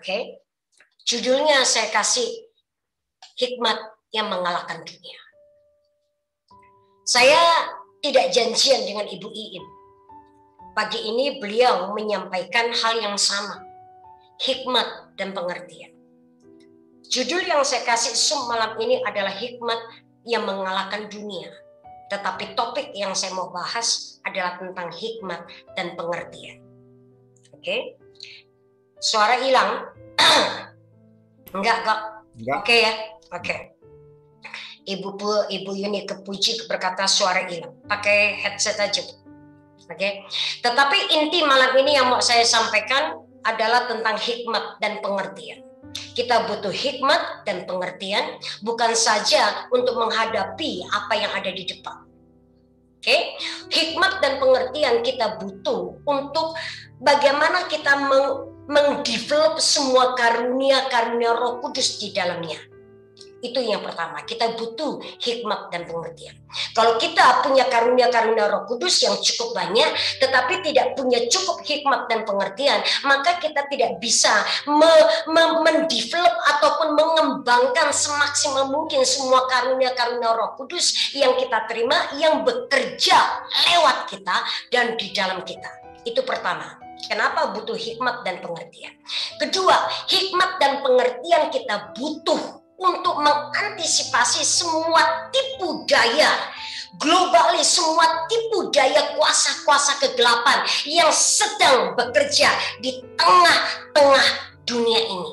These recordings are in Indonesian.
Oke. Judulnya saya kasih hikmat yang mengalahkan dunia. Saya tidak janjian dengan Ibu Iin. Pagi ini beliau menyampaikan hal yang sama, hikmat dan pengertian. Judul yang saya kasih malam ini adalah hikmat yang mengalahkan dunia. Tetapi topik yang saya mau bahas adalah tentang hikmat dan pengertian. Oke? Suara hilang? Enggak. Oke ya? Oke. Ibu Yuni Kepuji berkata suara hilang. Pakai headset aja. Oke. Tetapi inti malam ini yang mau saya sampaikan adalah tentang hikmat dan pengertian. Kita butuh hikmat dan pengertian bukan saja untuk menghadapi apa yang ada di depan. Oke. Hikmat dan pengertian kita butuh untuk bagaimana kita mendevelop semua karunia-karunia Roh Kudus di dalamnya. Itu yang pertama, kita butuh hikmat dan pengertian. Kalau kita punya karunia-karunia Roh Kudus yang cukup banyak, tetapi tidak punya cukup hikmat dan pengertian, maka kita tidak bisa mendevelop ataupun mengembangkan semaksimal mungkin semua karunia-karunia Roh Kudus yang kita terima, yang bekerja lewat kita dan di dalam kita. Itu pertama. Kenapa butuh hikmat dan pengertian? Kedua, hikmat dan pengertian kita butuh untuk mengantisipasi semua tipu daya globalis, semua tipu daya kuasa-kuasa kegelapan yang sedang bekerja di tengah-tengah dunia ini.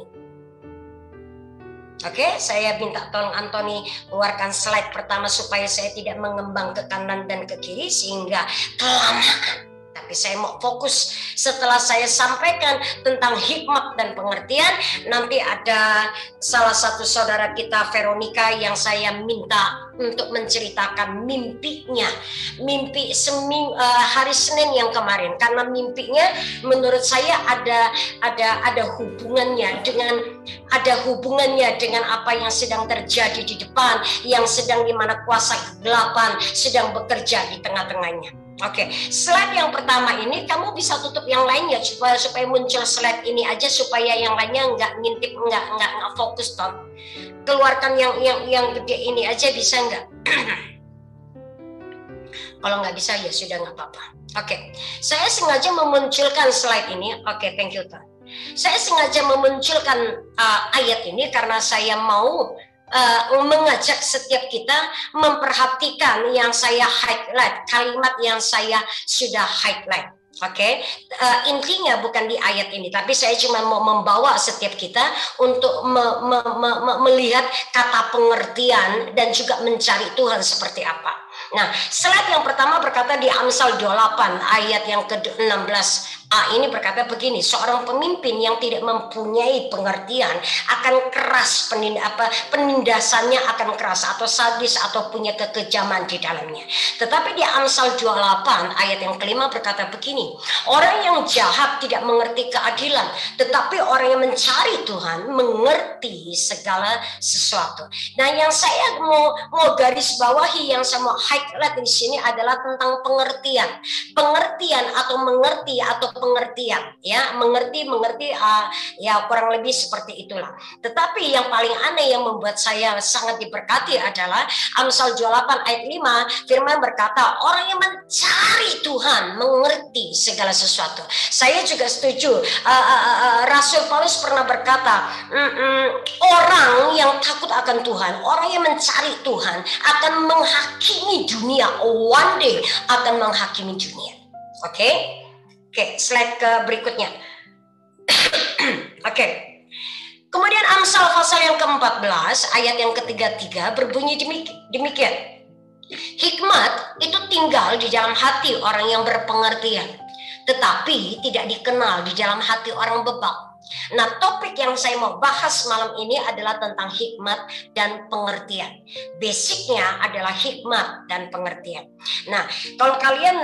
Oke, saya minta tolong Anthony keluarkan slide pertama supaya saya tidak mengembang ke kanan dan ke kiri sehingga kelamaan. Tapi saya mau fokus setelah saya sampaikan tentang hikmat dan pengertian. Nanti ada salah satu saudara kita Veronica yang saya minta untuk menceritakan mimpinya, mimpi hari Senin yang kemarin, karena mimpinya menurut saya ada hubungannya dengan apa yang sedang terjadi di depan, yang sedang di mana kuasa kegelapan sedang bekerja di tengah-tengahnya. Oke, slide yang pertama ini kamu bisa tutup yang lainnya supaya muncul slide ini aja supaya yang lainnya nggak ngintip, nggak fokus Tom. Keluarkan yang gede ini aja bisa nggak? Kalau nggak bisa ya sudah nggak apa-apa. Oke, saya sengaja memunculkan slide ini. Oke, thank you Tom. Saya sengaja memunculkan ayat ini karena saya mau mengajak setiap kita memperhatikan yang saya highlight, kalimat yang saya sudah highlight. Oke, intinya bukan di ayat ini, tapi saya cuma mau membawa setiap kita untuk melihat kata pengertian dan juga mencari Tuhan seperti apa. Nah, slide yang pertama berkata di Amsal 28 ayat yang ke-16a ini berkata begini, seorang pemimpin yang tidak mempunyai pengertian akan keras, penindasannya akan keras atau sadis atau punya kekejaman di dalamnya. Tetapi di Amsal 28 ayat yang kelima berkata begini, orang yang jahat tidak mengerti keadilan, tetapi orang yang mencari Tuhan mengerti segala sesuatu. Nah, yang saya mau garis bawahi, yang saya mau highlight di sini adalah tentang pengertian atau pengertian, ya, mengerti ya kurang lebih seperti itulah. Tetapi yang paling aneh yang membuat saya sangat diberkati adalah Amsal 28 ayat 5, firman berkata orang yang mencari Tuhan mengerti segala sesuatu. Saya juga setuju. Rasul Paulus pernah berkata, orang yang takut akan Tuhan, orang yang mencari Tuhan akan menghakimi dunia, one day akan menghakimi dunia. Oke, slide ke berikutnya. Oke. Kemudian Amsal pasal yang ke-14 ayat yang ke-33 berbunyi demikian. Hikmat itu tinggal di dalam hati orang yang berpengertian, tetapi tidak dikenal di dalam hati orang bebal. Nah, topik yang saya mau bahas malam ini adalah tentang hikmat dan pengertian. Basicnya adalah hikmat dan pengertian. Nah, kalau kalian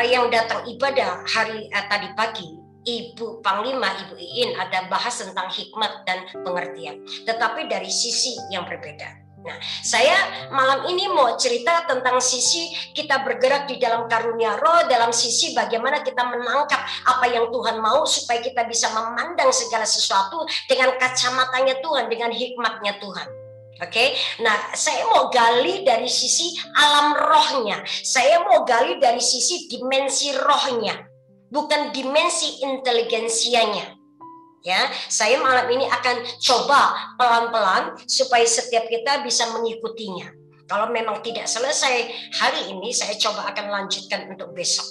yang datang ibadah hari tadi pagi, Ibu Panglima, Ibu Iin ada bahas tentang hikmat dan pengertian, tetapi dari sisi yang berbeda. Nah, saya malam ini mau cerita tentang sisi kita bergerak di dalam karunia roh, dalam sisi bagaimana kita menangkap apa yang Tuhan mau supaya kita bisa memandang segala sesuatu dengan kacamatanya Tuhan, dengan hikmatnya Tuhan. Oke, nah saya mau gali dari sisi alam rohnya, saya mau gali dari sisi dimensi rohnya, bukan dimensi inteligensianya. Ya, saya malam ini akan coba pelan-pelan supaya setiap kita bisa mengikutinya. Kalau memang tidak selesai hari ini, saya coba akan lanjutkan untuk besok.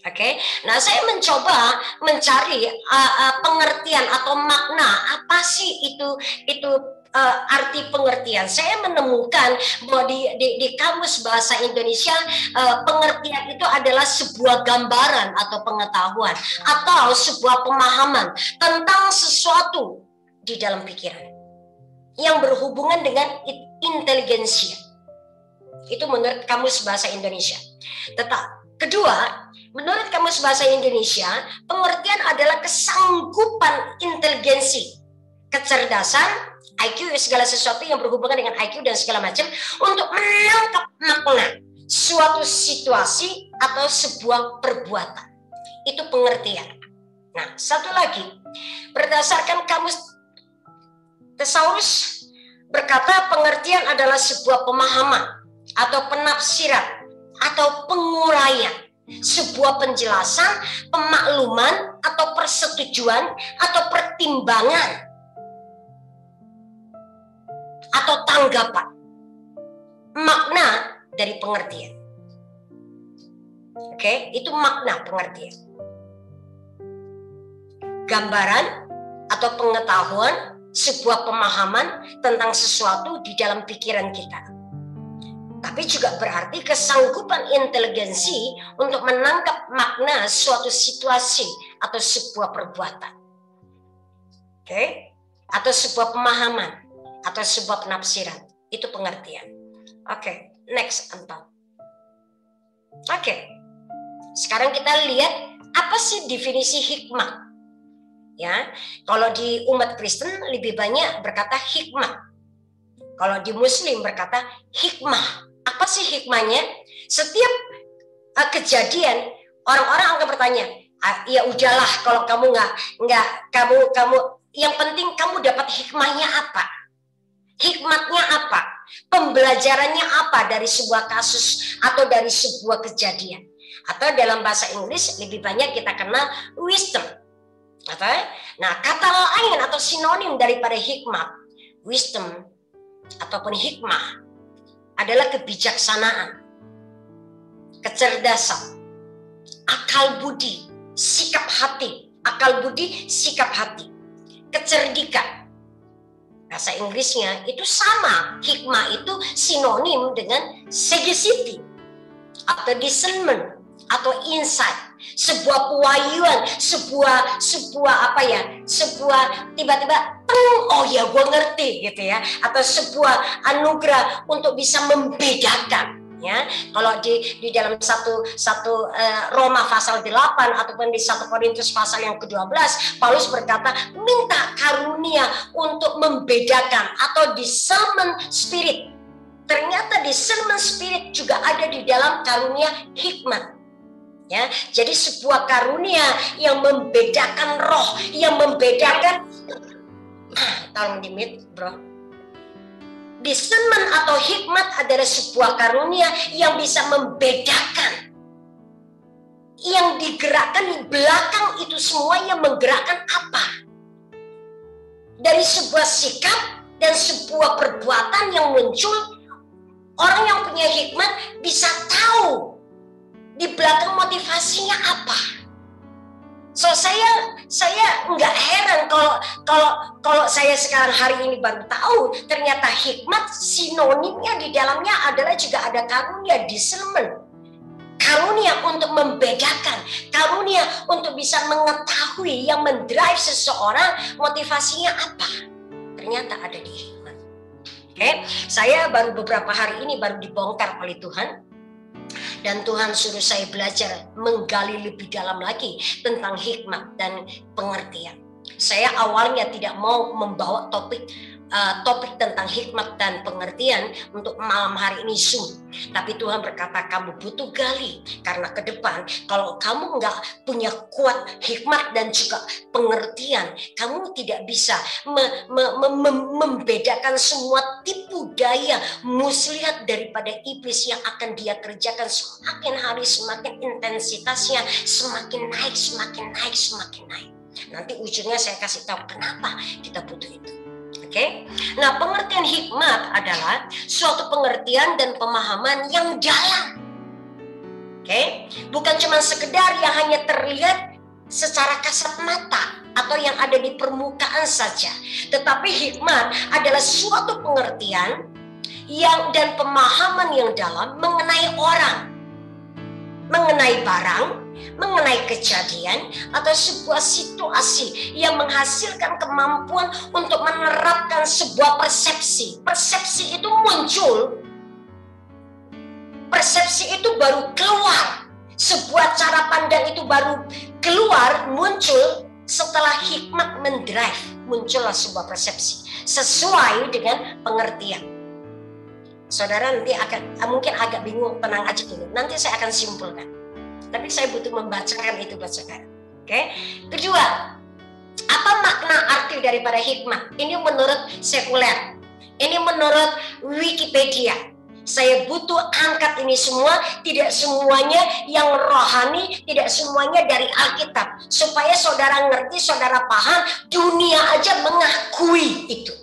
Oke, nah saya mencoba mencari pengertian atau makna apa sih itu arti pengertian. Saya menemukan bahwa di kamus bahasa Indonesia pengertian itu adalah sebuah gambaran atau pengetahuan atau sebuah pemahaman tentang sesuatu di dalam pikiran yang berhubungan dengan inteligensia. Itu menurut kamus bahasa Indonesia. Kedua, menurut kamus bahasa Indonesia, pengertian adalah kesanggupan inteligensi, kecerdasan, IQ, segala sesuatu yang berhubungan dengan IQ dan segala macam untuk menangkap makna suatu situasi atau sebuah perbuatan. Itu pengertian. Nah, satu lagi, berdasarkan kamus Thesaurus berkata pengertian adalah sebuah pemahaman atau penafsiran atau penguraian, sebuah penjelasan, pemakluman atau persetujuan atau pertimbangan atau tanggapan, makna dari pengertian. Oke, itu makna pengertian. Gambaran atau pengetahuan, sebuah pemahaman tentang sesuatu di dalam pikiran kita. Tapi juga berarti kesanggupan inteligensi untuk menangkap makna suatu situasi atau sebuah perbuatan. Oke, atau sebuah pemahaman atau sebuah penafsiran. Itu pengertian. Oke, next Anton. Oke, sekarang kita lihat apa sih definisi hikmah. Ya, kalau di umat Kristen lebih banyak berkata hikmah. Kalau di Muslim berkata hikmah. Apa sih hikmahnya? Setiap kejadian orang-orang akan bertanya, ya udahlah kalau kamu kamu yang penting kamu dapat hikmahnya apa? Hikmatnya apa? Pembelajarannya apa dari sebuah kasus atau dari sebuah kejadian? Atau dalam bahasa Inggris lebih banyak kita kenal wisdom. Nah, kata lain atau sinonim daripada hikmat, wisdom ataupun hikmah adalah kebijaksanaan, kecerdasan, akal budi, sikap hati, kecerdikan. Bahasa Inggrisnya itu sama, hikmah itu sinonim dengan sagacity atau discernment atau insight, sebuah pewahyuan, sebuah apa ya, sebuah tiba-tiba oh ya gue ngerti gitu ya, atau sebuah anugerah untuk bisa membedakan. Ya, kalau di dalam satu Roma pasal 8 ataupun di 1 Korintus pasal yang ke-12, Paulus berkata minta karunia untuk membedakan atau discernment spirit. Ternyata discernment spirit juga ada di dalam karunia hikmat. Ya, jadi sebuah karunia yang membedakan roh, yang membedakan tolong di-mute, bro. Discernment atau hikmat adalah sebuah karunia yang bisa membedakan. Yang digerakkan di belakang itu semua yang menggerakkan apa? Dari sebuah sikap dan sebuah perbuatan yang muncul, orang yang punya hikmat bisa tahu di belakang motivasinya apa. So saya nggak heran kalau saya sekarang hari ini baru tahu ternyata hikmat sinonimnya di dalamnya adalah juga ada karunia discernment, karunia untuk membedakan, karunia untuk bisa mengetahui yang mendrive seseorang motivasinya apa. Ternyata ada di hikmat. Oke, saya baru beberapa hari ini baru dibongkar oleh Tuhan. Dan Tuhan suruh saya belajar menggali lebih dalam lagi tentang hikmat dan pengertian. Saya awalnya tidak mau membawa topik topik tentang hikmat dan pengertian untuk malam hari ini Zoom. Tapi Tuhan berkata kamu butuh gali, karena ke depan kalau kamu nggak punya kuat hikmat dan juga pengertian, kamu tidak bisa membedakan semua tipu daya muslihat daripada iblis yang akan dia kerjakan. Semakin hari semakin intensitasnya semakin naik, semakin naik, semakin naik. Nanti ujungnya saya kasih tahu kenapa kita butuh itu. Oke? Nah, pengertian hikmat adalah suatu pengertian dan pemahaman yang dalam. Oke? Bukan cuma sekedar yang hanya terlihat secara kasat mata atau yang ada di permukaan saja. Tetapi hikmat adalah suatu pengertian yang dan pemahaman yang dalam mengenai orang, mengenai barang, mengenai kejadian atau sebuah situasi yang menghasilkan kemampuan untuk menerapkan sebuah persepsi. Persepsi itu muncul, persepsi itu baru keluar, sebuah cara pandang itu baru keluar, muncul setelah hikmat mendrive, muncullah sebuah persepsi sesuai dengan pengertian. Saudara nanti mungkin agak bingung, tenang aja dulu, nanti saya akan simpulkan. Tapi saya butuh membacakan itu buat saudara. Oke. Kedua, apa makna arti daripada hikmat? Ini menurut sekuler. Ini menurut Wikipedia. Saya butuh angkat ini semua, tidak semuanya yang rohani, tidak semuanya dari Alkitab. Supaya saudara ngerti, saudara paham, dunia aja mengakui itu.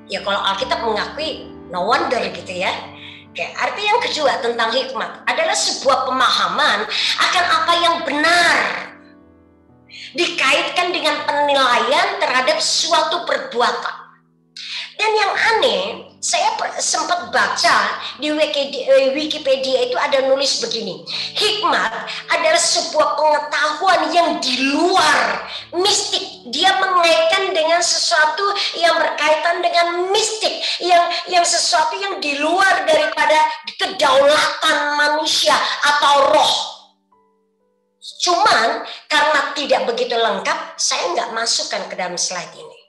Ya kalau Alkitab mengakui, no wonder gitu ya. Oke, arti yang kedua tentang hikmat adalah sebuah pemahaman akan apa yang benar, dikaitkan dengan penilaian terhadap suatu perbuatan. Dan yang aneh, saya sempat baca di Wikipedia itu ada nulis begini, hikmat adalah sebuah pengetahuan yang di luar mistik. Dia mengaitkan dengan sesuatu yang berkaitan dengan mistik, yang sesuatu yang di luar daripada kedaulatan manusia atau roh. Cuman karena tidak begitu lengkap, saya nggak masukkan ke dalam slide ini.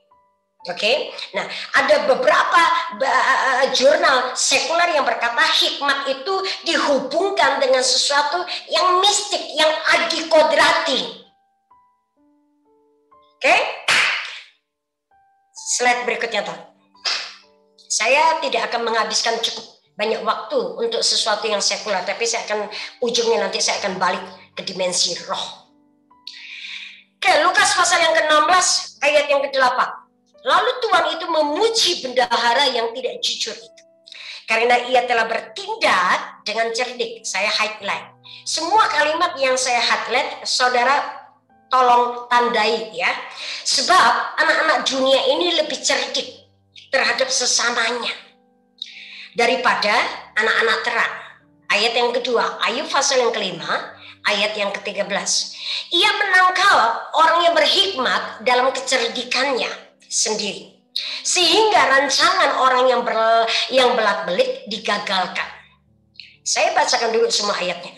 Oke, nah ada beberapa jurnal sekuler yang berkata hikmat itu dihubungkan dengan sesuatu yang mistik, yang adikodrati. Oke, slide berikutnya tuh. Saya tidak akan menghabiskan cukup banyak waktu untuk sesuatu yang sekuler, tapi saya akan ujungnya nanti saya akan balik ke dimensi roh. Oke, Lukas pasal yang ke-16 ayat yang ke-8. Lalu Tuhan itu memuji bendahara yang tidak jujur itu, karena ia telah bertindak dengan cerdik. Saya highlight. Semua kalimat yang saya highlight, saudara tolong tandai ya. Sebab anak-anak dunia ini lebih cerdik terhadap sesamanya daripada anak-anak terang. Ayat yang kedua, Ayub pasal yang ke-5, ayat yang ke-13. Ia menangkal orang yang berhikmat dalam kecerdikannya sendiri, sehingga rancangan orang yang belak-belik digagalkan. Saya bacakan dulu semua ayatnya.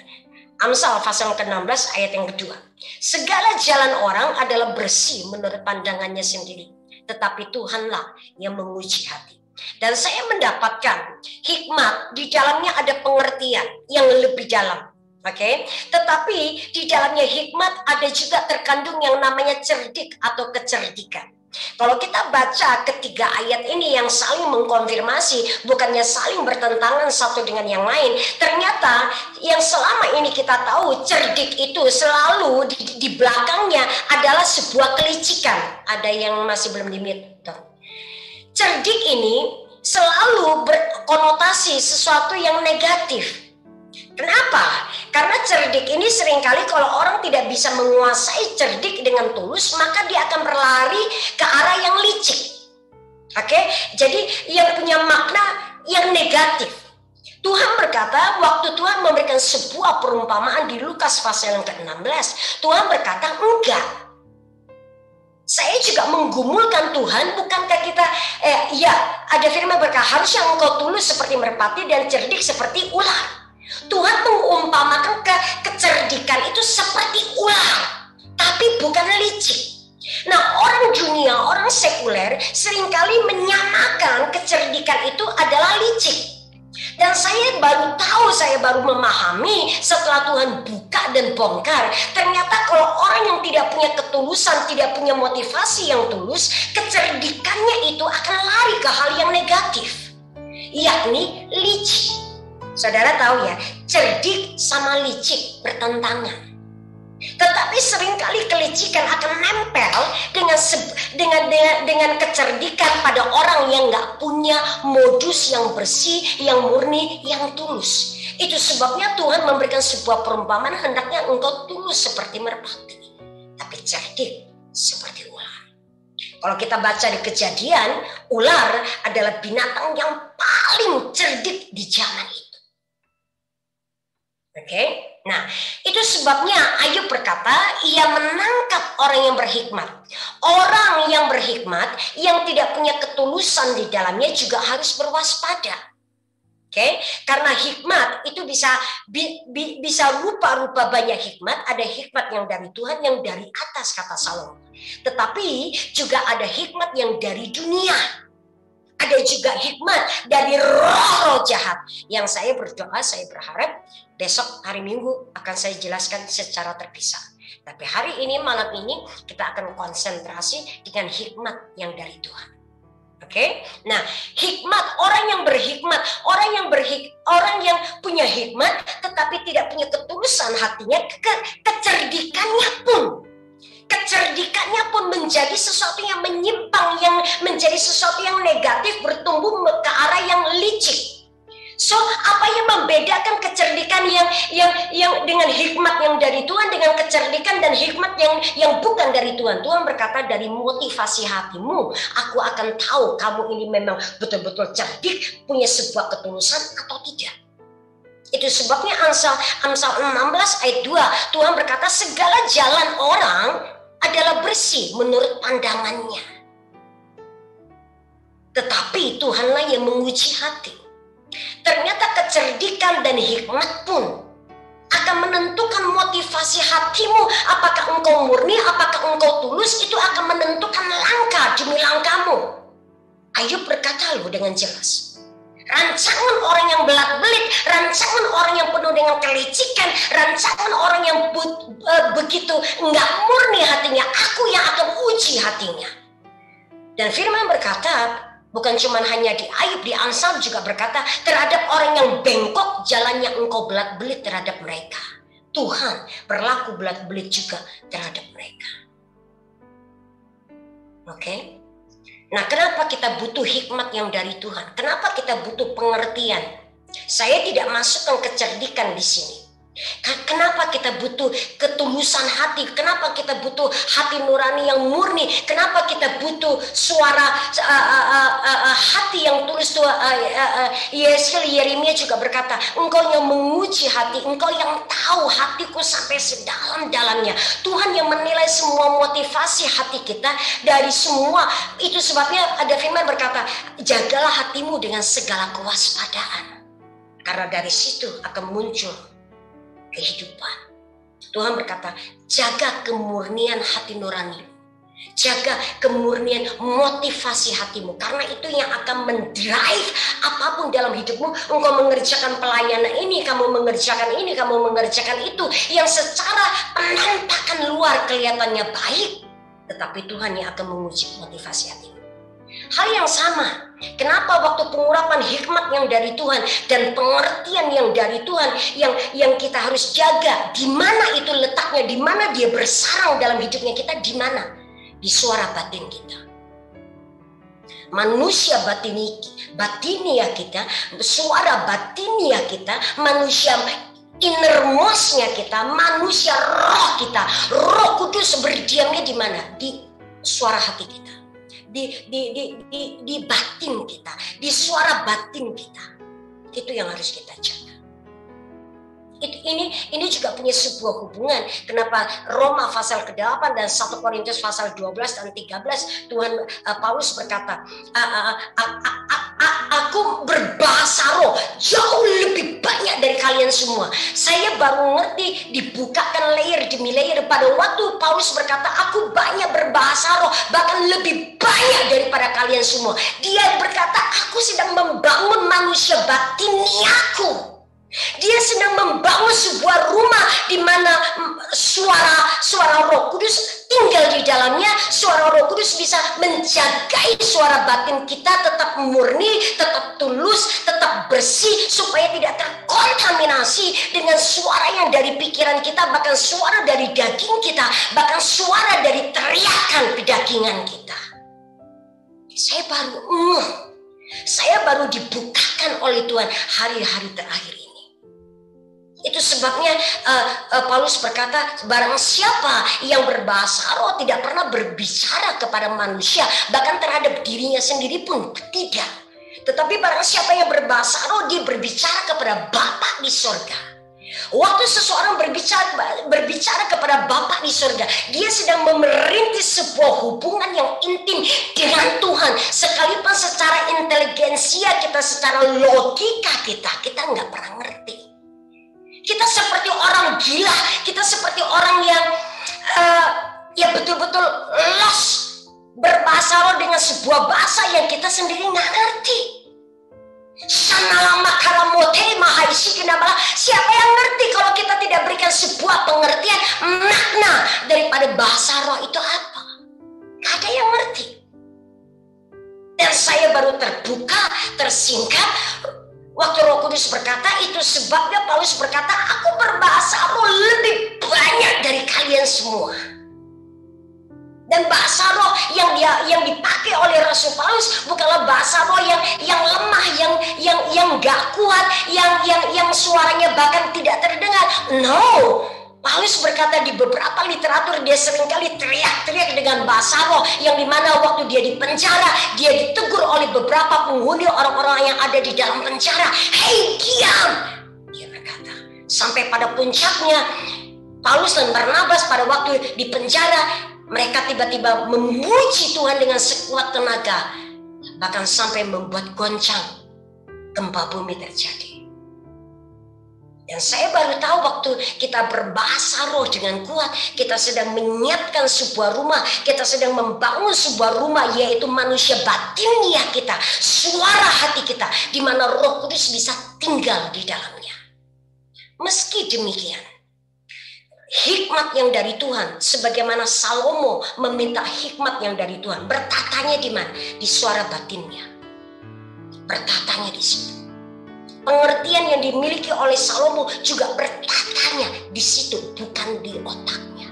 Amsal pasal ke-16 ayat yang kedua. Segala jalan orang adalah bersih menurut pandangannya sendiri, tetapi Tuhanlah yang menguji hati. Dan saya mendapatkan hikmat di dalamnya ada pengertian yang lebih dalam. Oke, tetapi di dalamnya hikmat ada juga terkandung yang namanya cerdik atau kecerdikan. Kalau kita baca ketiga ayat ini yang saling mengkonfirmasi, bukannya saling bertentangan satu dengan yang lain. Ternyata yang selama ini kita tahu cerdik itu selalu di belakangnya adalah sebuah kelicikan. Ada yang masih belum di-mute. Cerdik ini selalu berkonotasi sesuatu yang negatif. Kenapa? Karena cerdik ini seringkali kalau orang tidak bisa menguasai cerdik dengan tulus, maka dia akan berlari ke arah yang licik. Oke? Jadi yang punya makna yang negatif. Tuhan berkata, waktu Tuhan memberikan sebuah perumpamaan di Lukas pasal yang ke-16, Tuhan berkata, enggak. Saya juga menggumulkan Tuhan, bukankah kita, ya ada firman berkata, harusnya engkau tulus seperti merpati dan cerdik seperti ular. Tuhan mengumpamakan kecerdikan itu seperti ular, tapi bukan licik. Nah, orang dunia, orang sekuler seringkali menyamakan kecerdikan itu adalah licik. Dan saya baru memahami setelah Tuhan buka dan bongkar, ternyata kalau orang yang tidak punya ketulusan, tidak punya motivasi yang tulus, kecerdikannya itu akan lari ke hal yang negatif, yakni licik. Saudara tahu ya, cerdik sama licik bertentangan. Tetapi seringkali kelicikan akan nempel dengan kecerdikan pada orang yang nggak punya modus yang bersih, yang murni, yang tulus. Itu sebabnya Tuhan memberikan sebuah perumpamaan, hendaknya engkau tulus seperti merpati, tapi cerdik seperti ular. Kalau kita baca di Kejadian, ular adalah binatang yang paling cerdik di zaman itu. Oke, nah itu sebabnya Ayub berkata, ia menangkap orang yang berhikmat. Orang yang berhikmat yang tidak punya ketulusan di dalamnya juga harus berwaspada. Oke, karena hikmat itu bisa rupa-rupa banyak hikmat. Ada hikmat yang dari Tuhan, yang dari atas, kata Salomo. Tetapi juga ada hikmat yang dari dunia. Ada juga hikmat dari roh-roh jahat. Yang saya berdoa, saya berharap besok hari Minggu akan saya jelaskan secara terpisah. Tapi hari ini, malam ini, kita akan konsentrasi dengan hikmat yang dari Tuhan. Oke? Nah, hikmat, orang yang berhikmat, orang yang punya hikmat tetapi tidak punya ketulusan hatinya, kecerdikannya pun menjadi sesuatu yang menyimpang, yang menjadi sesuatu yang negatif, bertumbuh ke arah yang licik. So, apa yang membedakan kecerdikan yang dengan hikmat yang dari Tuhan dengan kecerdikan dan hikmat yang bukan dari Tuhan? Tuhan berkata, dari motivasi hatimu aku akan tahu kamu ini memang betul-betul cerdik, punya sebuah ketulusan atau tidak. Itu sebabnya Amsal 16 ayat 2, Tuhan berkata, segala jalan orang adalah bersih menurut pandangannya, tetapi Tuhanlah yang menguji hati. Ternyata kecerdikan dan hikmat pun akan menentukan motivasi hatimu. Apakah engkau murni, apakah engkau tulus, itu akan menentukan langkah demi langkahmu. Ayub berkata loh dengan jelas, rancangan orang yang belat-belit, rancangan orang yang penuh dengan kelicikan, rancangan orang yang begitu enggak murni hatinya, aku yang akan uji hatinya. Dan firman berkata, bukan cuma hanya di Ayub, di Amsal juga berkata, terhadap orang yang bengkok jalannya engkau belat-belit terhadap mereka. Tuhan berlaku belat-belit juga terhadap mereka. Oke? Nah, kenapa kita butuh hikmat yang dari Tuhan? Kenapa kita butuh pengertian? Saya tidak masukkan kecerdikan di sini. Kenapa kita butuh ketulusan hati? Kenapa kita butuh hati nurani yang murni? Kenapa kita butuh suara hati yang tulus? Yeremia juga berkata, engkau yang menguji hati, engkau yang tahu hatiku sampai sedalam-dalamnya. Tuhan yang menilai semua motivasi hati kita dari semua. Itu sebabnya ada firman berkata, jagalah hatimu dengan segala kewaspadaan, karena dari situ akan muncul kehidupan. Tuhan berkata, jaga kemurnian hati nurani, jaga kemurnian motivasi hatimu, karena itu yang akan mendrive apapun dalam hidupmu. Engkau mengerjakan pelayanan ini, kamu mengerjakan ini, kamu mengerjakan itu, yang secara penampakan luar kelihatannya baik, tetapi Tuhan yang akan menguji motivasi hatimu. Hal yang sama, kenapa waktu pengurapan hikmat yang dari Tuhan dan pengertian yang dari Tuhan yang kita harus jaga, di mana itu letaknya, di mana dia bersarang dalam hidupnya kita, di mana? Di suara batin kita. Manusia batinia kita, suara batinia kita, manusia innermost-nya kita, manusia roh kita, Roh Kudus berdiamnya di mana? Di suara hati kita. Di batin kita, di suara batin kita. Itu yang harus kita jaga. Ini juga punya sebuah hubungan. Kenapa Roma pasal ke-8 dan 1 Korintus pasal 12 dan 13 Tuhan Paulus berkata, aku berbahasa roh jauh lebih banyak dari kalian semua. Saya baru ngerti dibukakan layer demi layer pada waktu Paulus berkata, aku banyak berbahasa roh, bahkan lebih banyak daripada kalian semua. Dia berkata, aku sedang membangun manusia batiniaku. Dia sedang membangun sebuah rumah di mana suara Roh Kudus tinggal di dalamnya. Suara Roh Kudus bisa menjagai suara batin kita tetap murni, tetap tulus, tetap bersih, supaya tidak terkontaminasi dengan suara yang dari pikiran kita, bahkan suara dari daging kita, bahkan suara dari teriakan kedagingan kita. Saya baru dibukakan oleh Tuhan hari-hari terakhir ini. Itu sebabnya Paulus berkata, barang siapa yang berbahasa roh tidak pernah berbicara kepada manusia, bahkan terhadap dirinya sendiri pun tidak. Tetapi barang siapa yang berbahasa roh, dia berbicara kepada Bapa di sorga. Waktu seseorang berbicara kepada Bapa di sorga, dia sedang memerintis sebuah hubungan yang intim dengan Tuhan. Sekalipun secara inteligensia kita, secara logika kita nggak pernah ngerti. Kita seperti orang gila, kita seperti orang yang betul-betul lost berbahasa roh dengan sebuah bahasa yang kita sendiri nggak ngerti. Siapa yang ngerti kalau kita tidak berikan sebuah pengertian makna daripada bahasa roh itu apa? Gak ada yang ngerti. Dan saya baru terbuka, tersingkap waktu Roh Kudus berkata, itu sebabnya Paulus berkata, aku berbahasa roh lebih banyak dari kalian semua. Dan bahasa roh yang dipakai oleh Rasul Paulus bukanlah bahasa roh yang lemah, yang gak kuat, yang suaranya bahkan tidak terdengar. No, Paulus berkata di beberapa literatur dia seringkali teriak-teriak dengan bahasa roh, yang dimana waktu dia di penjara, dia ditegur oleh beberapa penghuni, orang-orang yang ada di dalam penjara. Hei, diam! Dia berkata. Sampai pada puncaknya, Paulus dan Barnabas pada waktu di penjara, mereka tiba-tiba memuji Tuhan dengan sekuat tenaga, bahkan sampai membuat goncang, gempa bumi terjadi. Dan saya baru tahu waktu kita berbahasa roh dengan kuat, kita sedang menyiapkan sebuah rumah, kita sedang membangun sebuah rumah, yaitu manusia batinia kita, suara hati kita, di mana Roh Kudus bisa tinggal di dalamnya. Meski demikian, hikmat yang dari Tuhan, sebagaimana Salomo meminta hikmat yang dari Tuhan, bertatanya di mana? Di suara batinnya. Bertatanya di situ. Pengertian yang dimiliki oleh Salomo juga bertatanya di situ, bukan di otaknya.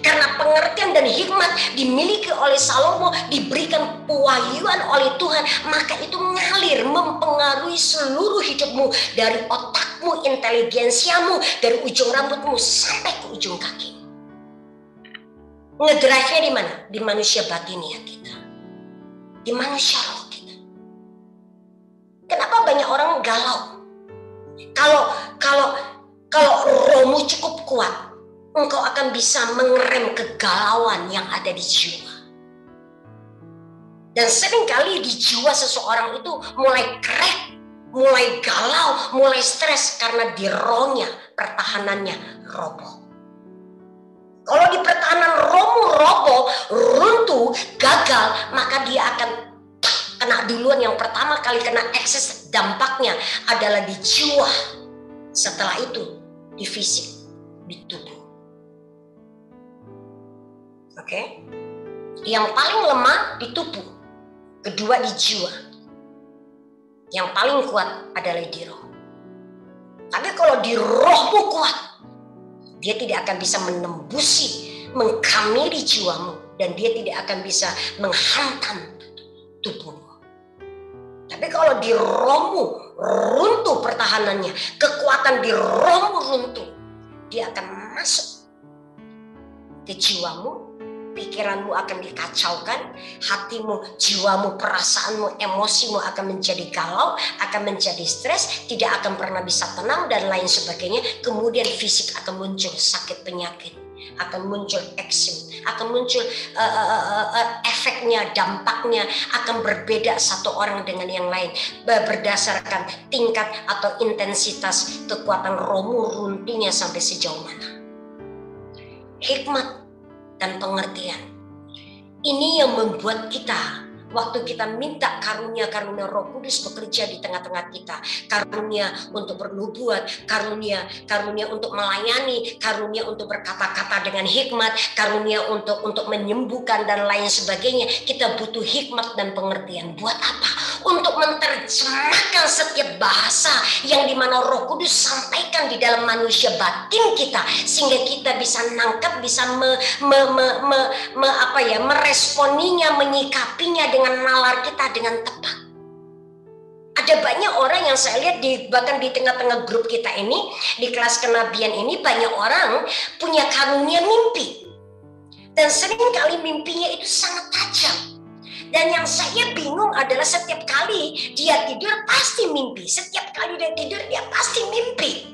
Karena pengertian dan hikmat dimiliki oleh Salomo, diberikan pewahyuan oleh Tuhan, maka itu ngalir mempengaruhi seluruh hidupmu, dari otakmu, inteligensiamu, dari ujung rambutmu sampai ke ujung kaki. Ngedrive-nya di mana? Di manusia batinia kita, di manusia roh kita. Kenapa banyak orang galau? Kalau rohmu cukup kuat, engkau akan bisa mengerem kegalauan yang ada di jiwa. Dan seringkali di jiwa seseorang itu mulai crack, mulai galau, mulai stres karena di rohnya, pertahanannya roboh. Kalau di pertahanan rohmu roboh, runtuh, gagal, maka dia akan kena duluan. Yang pertama kali kena ekses dampaknya adalah di jiwa. Setelah itu di fisik, di tubuh. Oke? Yang paling lemah di tubuh, kedua di jiwa. Yang paling kuat adalah di roh. Tapi kalau di rohmu kuat, dia tidak akan bisa menembusi, mengkamiri jiwamu, dan dia tidak akan bisa menghantam tubuhmu. Tapi kalau di rohmu runtuh pertahanannya, kekuatan di rohmu runtuh, dia akan masuk ke jiwamu, pikiranmu akan dikacaukan, hatimu, jiwamu, perasaanmu, emosimu akan menjadi galau, akan menjadi stres, tidak akan pernah bisa tenang, dan lain sebagainya. Kemudian fisik akan muncul sakit penyakit, akan muncul eksim, akan muncul efek efeknya, dampaknya akan berbeda satu orang dengan yang lain berdasarkan tingkat atau intensitas kekuatan rohmu runtuhnya sampai sejauh mana. Hikmat dan pengertian ini yang membuat kita, waktu kita minta karunia-karunia Roh Kudus bekerja di tengah-tengah kita, karunia untuk bernubuat, karunia untuk melayani, karunia untuk berkata-kata dengan hikmat, karunia untuk menyembuhkan dan lain sebagainya, kita butuh hikmat dan pengertian. Buat apa? Untuk menerjemahkan setiap bahasa yang dimana Roh Kudus sampaikan di dalam manusia batin kita, sehingga kita bisa nangkap, bisa meresponinya, menyikapinya dengan nalar kita dengan tepat. Ada banyak orang yang saya lihat bahkan di tengah-tengah grup kita ini, di kelas kenabian ini, banyak orang punya karunia mimpi. Dan seringkali mimpinya itu sangat tajam. Dan yang saya bingung adalah setiap kali dia tidur pasti mimpi. Setiap kali dia tidur dia pasti mimpi.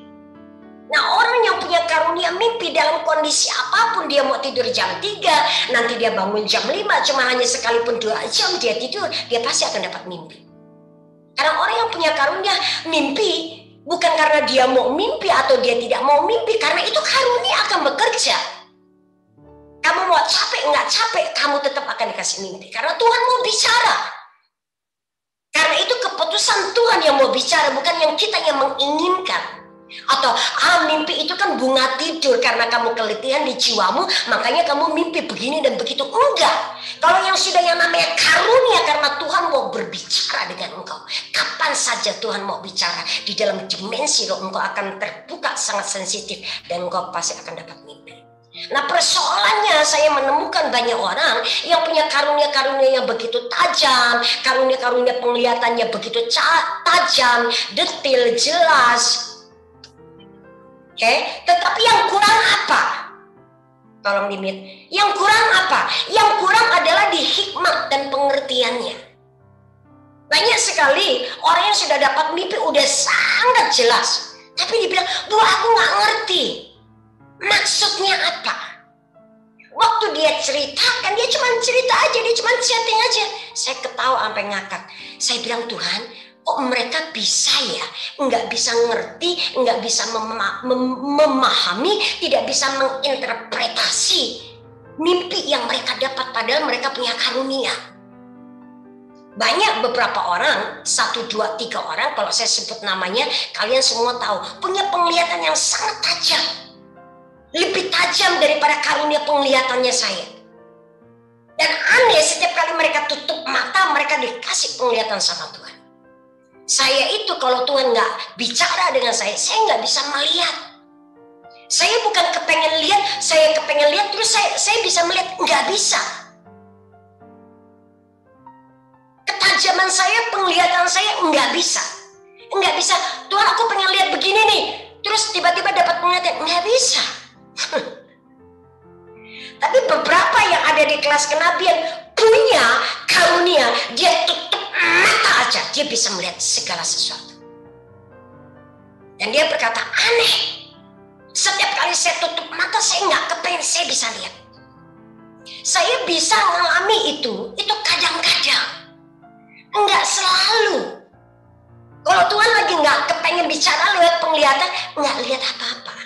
Nah, orang yang punya karunia mimpi dalam kondisi apapun, dia mau tidur jam 3, nanti dia bangun jam 5, cuma hanya sekalipun 2 jam dia tidur, dia pasti akan dapat mimpi. Karena orang yang punya karunia mimpi, bukan karena dia mau mimpi atau dia tidak mau mimpi, karena itu karunia akan bekerja. Kamu mau capek, nggak capek, kamu tetap akan dikasih mimpi. Karena Tuhan mau bicara. Karena itu keputusan Tuhan yang mau bicara, bukan yang kita yang menginginkan. Atau mimpi itu kan bunga tidur karena kamu keletihan di jiwamu, makanya kamu mimpi begini dan begitu. Enggak. Kalau yang sudah yang namanya karunia, karena Tuhan mau berbicara dengan engkau. Kapan saja Tuhan mau bicara, di dalam dimensi roh engkau akan terbuka sangat sensitif dan engkau pasti akan dapat mimpi. Nah, persoalannya saya menemukan banyak orang yang punya karunia-karunia yang begitu tajam, karunia-karunia penglihatannya begitu tajam, detail, jelas. Tetapi yang kurang apa? Tolong limit. Yang kurang apa? Yang kurang adalah di hikmat dan pengertiannya. Banyak sekali orang yang sudah dapat mimpi udah sangat jelas, tapi dibilang, "Bu, aku nggak ngerti maksudnya apa." Waktu dia ceritakan, dia cuma cerita aja, dia cuma chatting aja. Saya ketawa sampai ngakak. Saya bilang, Tuhan, kok mereka bisa ya, nggak bisa ngerti, nggak bisa memahami, tidak bisa menginterpretasi mimpi yang mereka dapat, padahal mereka punya karunia. Banyak beberapa orang, 1, 2, 3 orang, kalau saya sebut namanya, kalian semua tahu, punya penglihatan yang sangat tajam. Lebih tajam daripada karunia penglihatannya saya. Dan aneh, setiap kali mereka tutup mata, mereka dikasih penglihatan sama Tuhan. Saya itu kalau Tuhan nggak bicara dengan saya nggak bisa melihat. Saya bukan kepengen lihat, saya kepengen lihat terus saya bisa melihat, nggak bisa. Ketajaman saya, penglihatan saya nggak bisa. Nggak bisa, Tuhan aku pengen lihat begini nih, terus tiba-tiba dapat penglihatan, nggak bisa. Tapi beberapa yang ada di kelas kenabian punya karunia, dia tutup mata aja, dia bisa melihat segala sesuatu. Dan dia berkata, aneh, setiap kali saya tutup mata, saya nggak kepengen saya bisa lihat. Saya bisa mengalami itu kadang-kadang, nggak selalu. Kalau Tuhan lagi nggak kepengen bicara lewat penglihatan, nggak lihat apa-apa.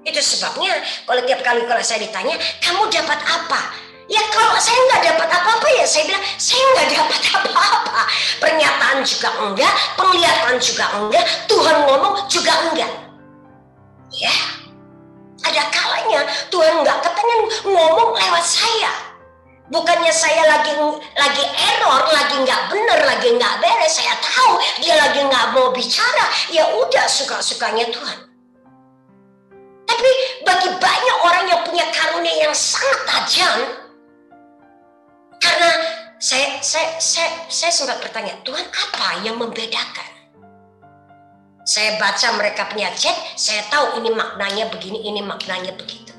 Itu sebabnya kalau tiap kali kalau saya ditanya, kamu dapat apa? Ya kalau saya nggak dapat apa-apa, ya saya bilang, saya nggak dapat apa-apa. Pernyataan juga enggak, penglihatan juga enggak, Tuhan ngomong juga enggak. Ya, ada kalanya Tuhan nggak kepengen ngomong lewat saya. Bukannya saya lagi error, lagi nggak benar, lagi nggak beres. Saya tahu dia lagi nggak mau bicara. Ya udah, suka-sukanya Tuhan. Tapi bagi banyak orang yang punya karunia yang sangat tajam, karena saya sempat bertanya, Tuhan apa yang membedakan? Saya baca mereka punya chat, saya tahu ini maknanya begini, ini maknanya begitu.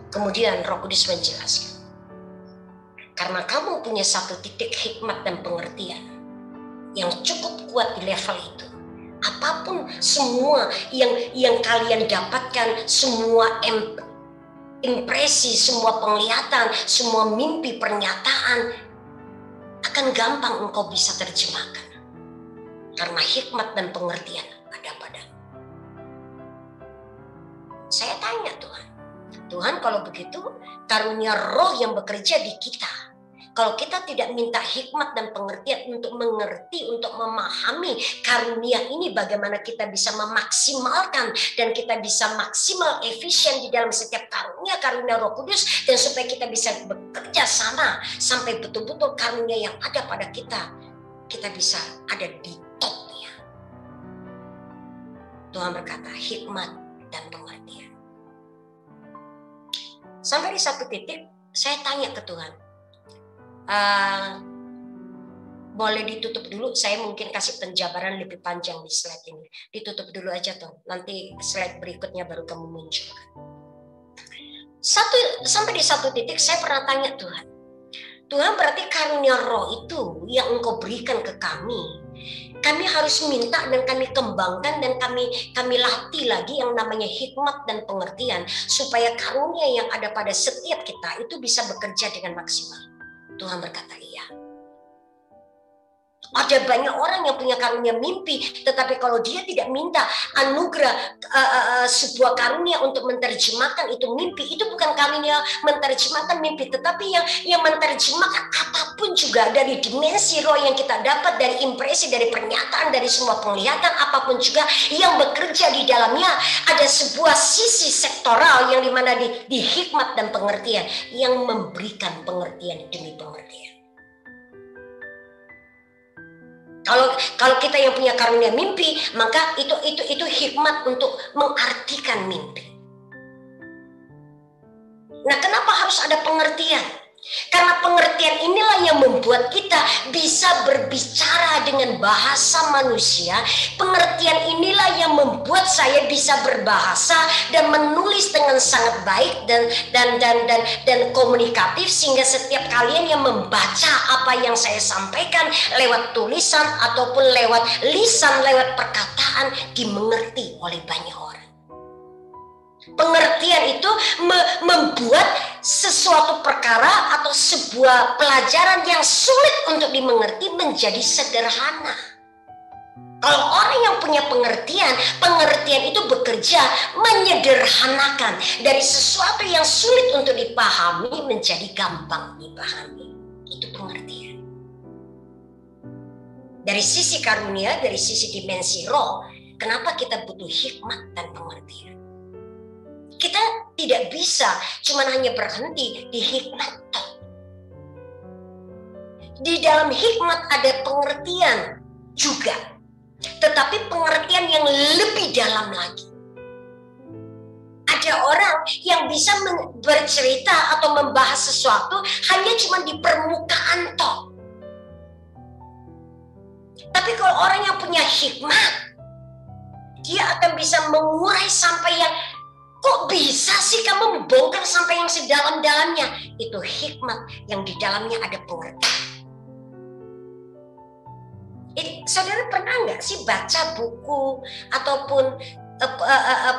Kemudian Roh Kudus menjelaskan, karena kamu punya satu titik hikmat dan pengertian yang cukup kuat di level itu, apapun semua yang kalian dapatkan, semua impresi, semua penglihatan, semua mimpi, pernyataan akan gampang engkau bisa terjemahkan. Karena hikmat dan pengertian ada padamu. Saya tanya Tuhan, kalau begitu karunia roh yang bekerja di kita, kalau kita tidak minta hikmat dan pengertian untuk mengerti, untuk memahami karunia ini, bagaimana kita bisa memaksimalkan dan kita bisa maksimal efisien di dalam setiap karunia Roh Kudus, dan supaya kita bisa bekerja sama sampai betul-betul karunia yang ada pada kita bisa ada di topnya. Tuhan berkata hikmat dan pengertian. Sampai di satu titik saya tanya ke Tuhan, boleh ditutup dulu, saya mungkin kasih penjabaran lebih panjang di slide ini. Ditutup dulu aja nanti slide berikutnya baru kamu munculkan. Sampai di satu titik saya pernah tanya Tuhan, berarti karunia roh itu yang engkau berikan ke kami harus minta dan kami kembangkan dan kami latih lagi yang namanya hikmat dan pengertian, supaya karunia yang ada pada setiap kita itu bisa bekerja dengan maksimal. Tuhan berkata iya. Ada banyak orang yang punya karunia mimpi, tetapi kalau dia tidak minta anugerah sebuah karunia untuk menerjemahkan itu mimpi, itu bukan karunia menerjemahkan mimpi, tetapi yang menerjemahkan apapun juga dari dimensi roh yang kita dapat, dari impresi, dari pernyataan, dari semua penglihatan, apapun juga yang bekerja di dalamnya. Ada sebuah sisi sektoral yang dimana di hikmat dan pengertian yang memberikan pengertian demi pengertian. Kalau kita yang punya karunia mimpi, maka itu hikmat untuk mengartikan mimpi. Nah, kenapa harus ada pengertian? Karena pengertian inilah yang membuat kita bisa berbicara dengan bahasa manusia. Pengertian inilah yang membuat saya bisa berbahasa dan menulis dengan sangat baik dan komunikatif, sehingga setiap kalian yang membaca apa yang saya sampaikan lewat tulisan ataupun lewat lisan, lewat perkataan, dimengerti oleh banyak orang. Pengertian itu membuat sesuatu perkara atau sebuah pelajaran yang sulit untuk dimengerti menjadi sederhana. Kalau orang yang punya pengertian itu bekerja menyederhanakan dari sesuatu yang sulit untuk dipahami menjadi gampang dipahami. Itu pengertian. Dari sisi karunia, dari sisi dimensi roh, kenapa kita butuh hikmat dan pengertian? Kita tidak bisa cuma hanya berhenti di hikmat. Di dalam hikmat ada pengertian juga, tetapi pengertian yang lebih dalam lagi. Ada orang yang bisa bercerita atau membahas sesuatu hanya cuma di permukaan toh. Tapi kalau orang yang punya hikmat, dia akan bisa mengurai sampai yang kok bisa sih kamu membongkar sampai yang sedalam-dalamnya? Itu hikmat yang di dalamnya ada pengertian. Saudara pernah nggak sih baca buku ataupun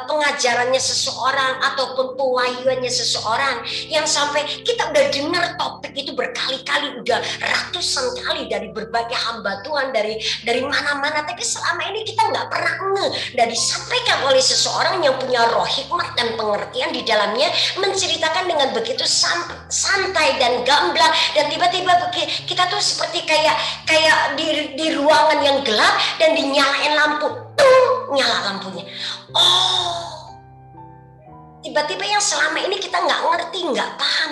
pengajarannya seseorang ataupun pewahyuannya seseorang yang sampai kita udah dengar topik itu berkali-kali, udah ratusan kali dari berbagai hamba Tuhan dari mana-mana, tapi selama ini kita nggak pernah dan disampaikan oleh seseorang yang punya roh hikmat dan pengertian di dalamnya, menceritakan dengan begitu santai dan gamblang, dan tiba-tiba kita tuh seperti kayak di ruangan yang gelap dan dinyalain lampu, nyala lampunya. Oh, tiba-tiba yang selama ini kita nggak ngerti, nggak paham.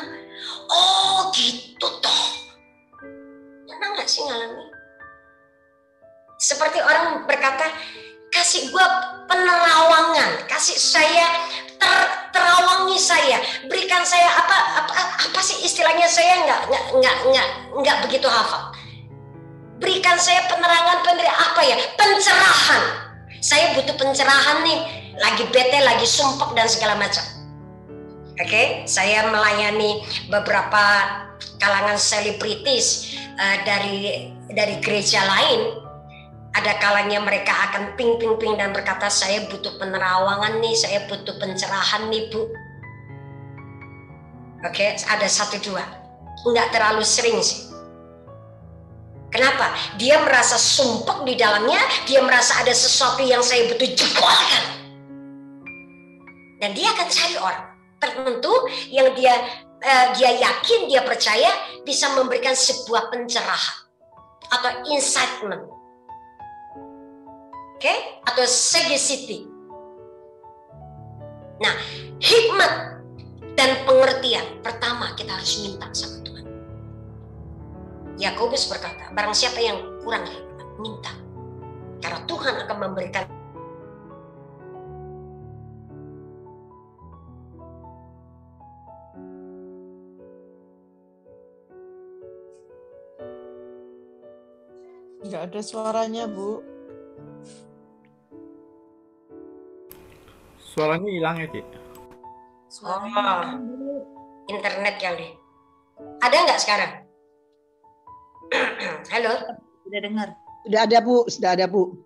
Oh gitu toh. Pernah nggak sih ngalami? Seperti orang berkata, kasih gua penerawangan, kasih saya terawangi saya, berikan saya apa sih istilahnya, saya nggak begitu hafal. Berikan saya penerangan, pencerahan. Saya butuh pencerahan nih, lagi bete, lagi sumpek dan segala macam. Oke, saya melayani beberapa kalangan selebritis dari gereja lain. Ada kalanya mereka akan ping dan berkata, saya butuh penerawangan nih, saya butuh pencerahan nih Bu. Oke, ada 1-2. Nggak terlalu sering sih. Kenapa? Dia merasa sumpek di dalamnya, dia merasa ada sesuatu yang saya butuh jebolkan. Dan dia akan cari orang tertentu yang dia yakin, dia percaya bisa memberikan sebuah pencerahan atau incitement. Oke? Atau sagacity. Nah, hikmat dan pengertian, pertama kita harus minta sama Tuhan. Yakobus berkata, barang siapa yang kurang hikmat, minta. Karena Tuhan akan memberikan. Nggak ada suaranya, Bu. Suaranya hilang ya, Cik? Internet kali. Ada nggak sekarang? Halo? Sudah dengar. Sudah ada, Bu. Sudah ada, Bu.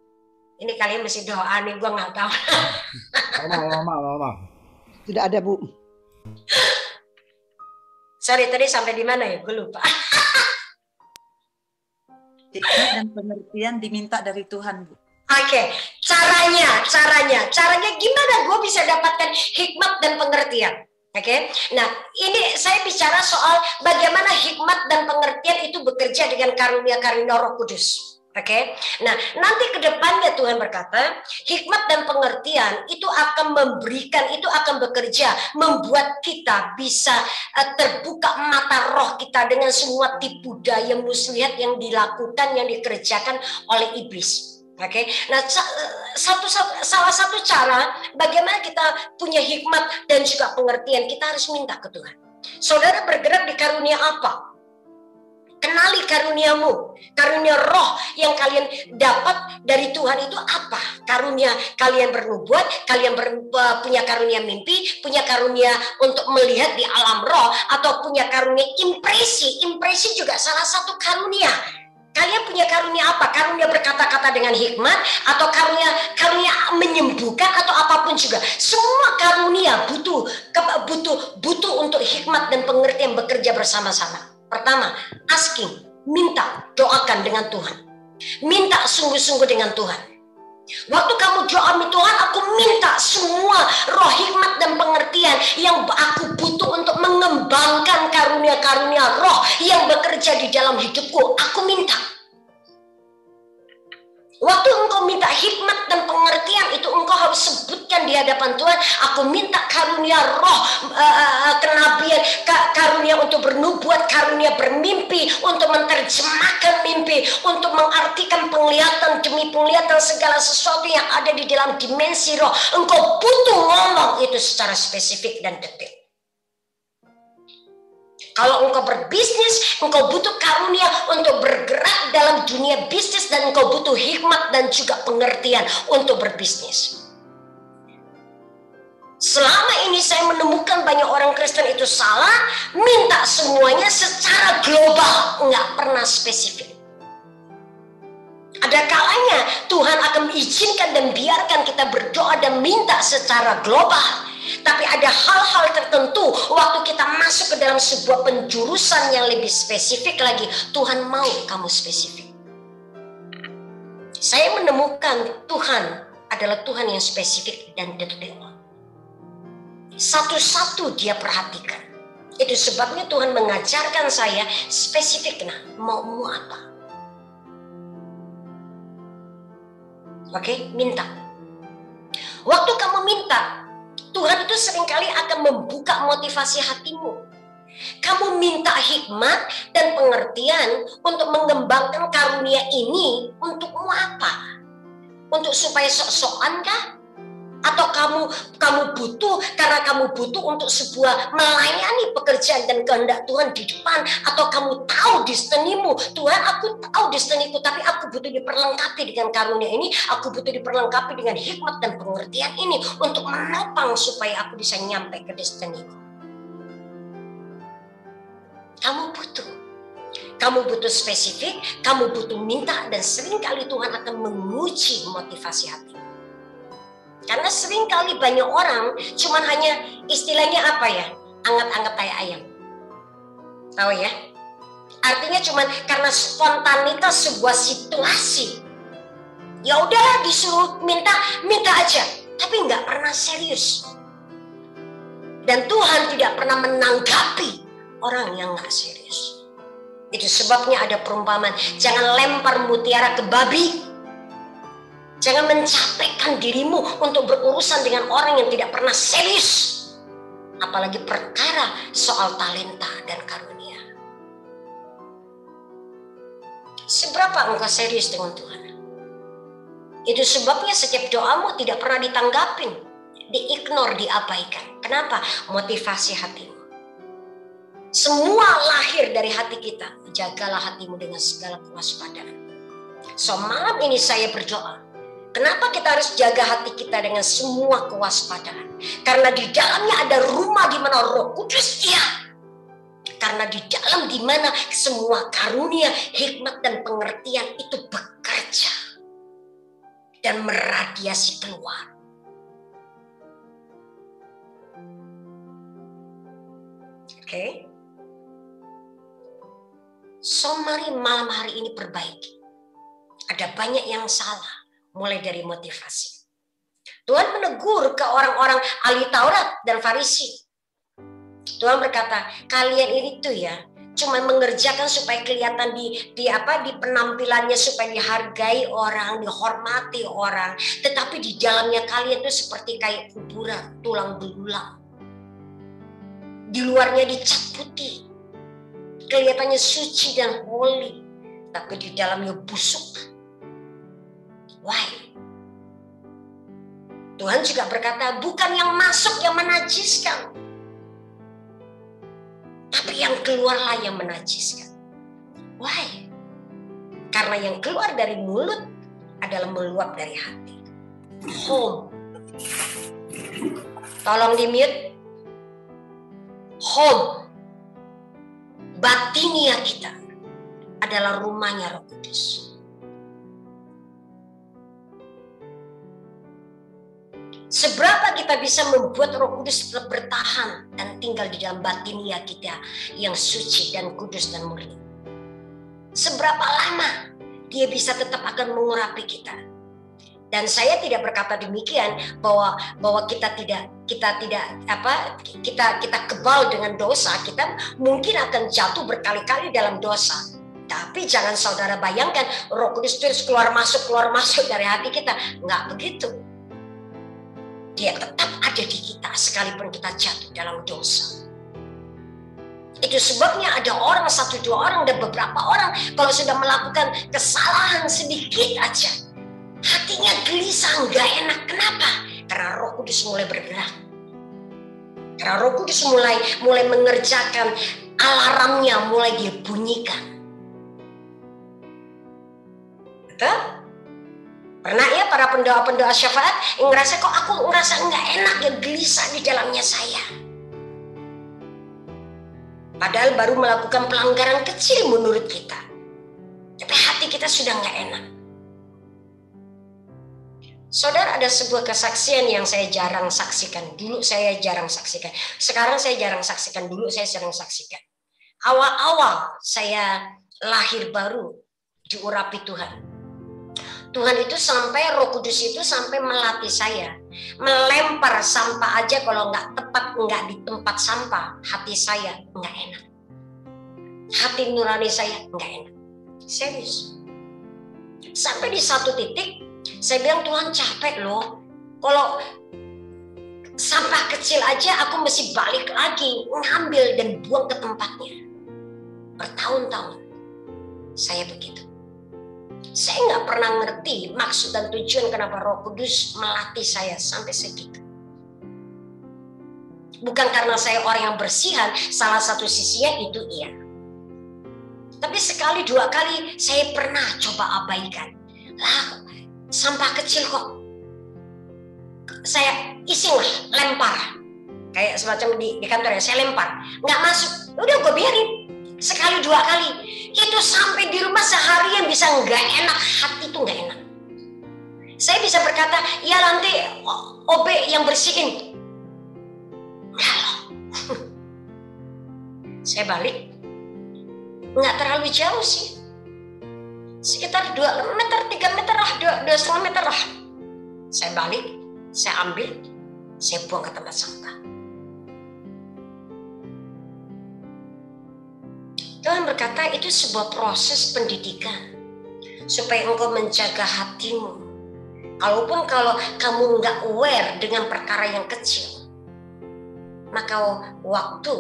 Ini kalian mesti doa nih, gue nggak tahu. Lama. Sudah ada, Bu. Sorry, tadi sampai di mana ya? Gue lupa. Hikmat dan pengertian diminta dari Tuhan, Bu. Oke, caranya gimana gue bisa dapatkan hikmat dan pengertian? Oke, nah ini saya bicara soal bagaimana hikmat dan pengertian itu bekerja dengan karunia-karunia Roh Kudus. Oke, nah nanti ke depannya Tuhan berkata, hikmat dan pengertian itu akan memberikan, itu akan bekerja, membuat kita bisa terbuka mata roh kita dengan semua tipu daya muslihat yang dilakukan, yang dikerjakan oleh iblis. Oke, nah salah satu cara bagaimana kita punya hikmat dan juga pengertian, kita harus minta ke Tuhan. Saudara bergerak di karunia apa? Kenali karuniamu, karunia roh yang kalian dapat dari Tuhan itu apa? Karunia kalian bernubuat, kalian punya karunia mimpi, punya karunia untuk melihat di alam roh, atau punya karunia impresi. Impresi juga salah satu karunia. Kalian punya karunia apa? Karunia berkata-kata dengan hikmat, atau karunia menyembuhkan, atau apapun juga. Semua karunia butuh untuk hikmat dan pengertian bekerja bersama-sama. Pertama, asking, minta, doakan dengan Tuhan. Minta sungguh-sungguh dengan Tuhan. Waktu kamu doa Tuhan, aku minta semua roh hikmat dan pengertian yang aku butuh untuk mengembangkan karunia-karunia roh yang bekerja di dalam hidupku. Aku minta. Waktu engkau minta hikmat dan pengertian itu, engkau harus sebutkan di hadapan Tuhan, aku minta karunia roh, kenabian, karunia untuk bernubuat, karunia bermimpi, untuk menerjemahkan mimpi, untuk mengartikan penglihatan demi penglihatan segala sesuatu yang ada di dalam dimensi roh. Engkau butuh ngomong itu secara spesifik dan detil. Kalau engkau berbisnis, engkau butuh karunia untuk bergerak dalam dunia bisnis, dan engkau butuh hikmat dan juga pengertian untuk berbisnis. Selama ini saya menemukan banyak orang Kristen itu salah, minta semuanya secara global, nggak pernah spesifik. Ada kalanya Tuhan akan mengizinkan dan biarkan kita berdoa dan minta secara global. Tapi ada hal-hal tertentu waktu kita masuk ke dalam sebuah penjurusan yang lebih spesifik lagi, Tuhan mau kamu spesifik. Saya menemukan Tuhan adalah Tuhan yang spesifik dan detail. Satu-satu dia perhatikan. Itu sebabnya Tuhan mengajarkan saya spesifik, nah mau apa. Oke, minta. Waktu kamu minta, Tuhan itu seringkali akan membuka motivasi hatimu. Kamu minta hikmat dan pengertian untuk mengembangkan karunia ini untukmu apa? Untuk supaya sok-sokan kah? Atau kamu butuh karena kamu butuh untuk sebuah melayani pekerjaan dan kehendak Tuhan di depan, atau kamu tahu destinimu, Tuhan aku tahu destiniku tapi aku butuh diperlengkapi dengan karunia ini, aku butuh diperlengkapi dengan hikmat dan pengertian ini untuk menopang supaya aku bisa nyampe ke destiniku. Kamu butuh spesifik, kamu butuh minta, dan seringkali Tuhan akan menguji motivasi hati. Karena seringkali banyak orang cuman hanya istilahnya apa ya, angat-angat tai ayam. Tahu ya? Artinya cuman karena spontanitas sebuah situasi. Ya udahlah, disuruh minta aja, tapi nggak pernah serius. Dan Tuhan tidak pernah menanggapi orang yang nggak serius. Itu sebabnya ada perumpamaan, jangan lempar mutiara ke babi. Jangan mencapekkan dirimu untuk berurusan dengan orang yang tidak pernah serius. Apalagi perkara soal talenta dan karunia. Seberapa engkau serius dengan Tuhan? Itu sebabnya setiap doamu tidak pernah ditanggapin, diignore, diabaikan. Kenapa? Motivasi hatimu. Semua lahir dari hati kita. Jagalah hatimu dengan segala kewaspadaan. So malam ini saya berdoa. Kenapa kita harus jaga hati kita dengan semua kewaspadaan? Karena di dalamnya ada rumah di mana Roh Kudus Karena di dalam di mana semua karunia, hikmat dan pengertian itu bekerja dan meradiasi keluar. Oke. So mari malam hari ini perbaiki. Ada banyak yang salah. Mulai dari motivasi. Tuhan menegur ke orang-orang ahli Taurat dan Farisi. Tuhan berkata, kalian ini tuh ya, cuma mengerjakan supaya kelihatan di penampilannya, supaya dihargai orang, dihormati orang. Tetapi di dalamnya kalian tuh seperti kayak kuburan, tulang belulang. Di luarnya dicat putih, kelihatannya suci dan holy, tapi di dalamnya busuk. Why? Tuhan juga berkata, bukan yang masuk yang menajiskan, tapi yang keluarlah yang menajiskan. Why? Karena yang keluar dari mulut adalah meluap dari hati. Home. Tolong di-mute. Home. Batinia kita adalah rumahnya Roh Kudus. Seberapa kita bisa membuat Roh Kudus tetap bertahan dan tinggal di dalam batinia kita yang suci dan kudus dan murni. Seberapa lama dia bisa tetap akan mengurapi kita. Dan saya tidak berkata demikian bahwa kita kebal dengan dosa, kita mungkin akan jatuh berkali-kali dalam dosa. Tapi jangan saudara bayangkan Roh Kudus terus keluar masuk dari hati kita. Enggak begitu. Dia tetap ada di kita sekalipun kita jatuh dalam dosa. Itu sebabnya ada orang, 1-2 orang dan beberapa orang kalau sudah melakukan kesalahan sedikit aja, hatinya gelisah, nggak enak. Kenapa? Karena Roh Kudus mulai bergerak. Karena Roh Kudus mulai mengerjakan alarmnya, mulai dia bunyikan. Betul? Pernah ya para pendoa-pendoa syafaat yang ngerasa kok aku ngerasa nggak enak ya, gelisah di dalamnya saya. Padahal baru melakukan pelanggaran kecil menurut kita. Tapi hati kita sudah nggak enak. Saudara, ada sebuah kesaksian yang saya jarang saksikan. Dulu saya jarang saksikan. Sekarang saya jarang saksikan. Dulu saya sering saksikan. Awal-awal saya lahir baru diurapi Tuhan. Tuhan itu sampai Roh Kudus itu sampai melatih saya. Melempar sampah aja kalau nggak di tempat sampah, hati saya nggak enak. Hati nurani saya nggak enak. Serius. Sampai di satu titik, saya bilang Tuhan capek loh. Kalau sampah kecil aja aku mesti balik lagi, ngambil dan buang ke tempatnya. Bertahun-tahun saya begitu. Saya nggak pernah ngerti maksud dan tujuan kenapa Roh Kudus melatih saya sampai segitu. Bukan karena saya orang yang bersihan, salah satu sisinya itu iya. Tapi sekali 2 kali saya pernah coba abaikan. Lah, sampah kecil kok. Saya iseng lah, lempar. Kayak semacam di kantor ya, saya lempar. Nggak masuk, udah gue biarin. Sekali 2 kali. Itu sampai di rumah seharian bisa nggak enak, hati tuh nggak enak. Saya bisa berkata, ya nanti OB yang bersihin. Enggak loh. Saya balik, Nggak terlalu jauh sih. Sekitar 2 meter, 3 meter lah, 2,5 meter lah. Saya balik, saya ambil, saya buang ke tempat sampah. Tuhan berkata itu sebuah proses pendidikan supaya engkau menjaga hatimu. Kalaupun kalau kamu nggak aware dengan perkara yang kecil, maka waktu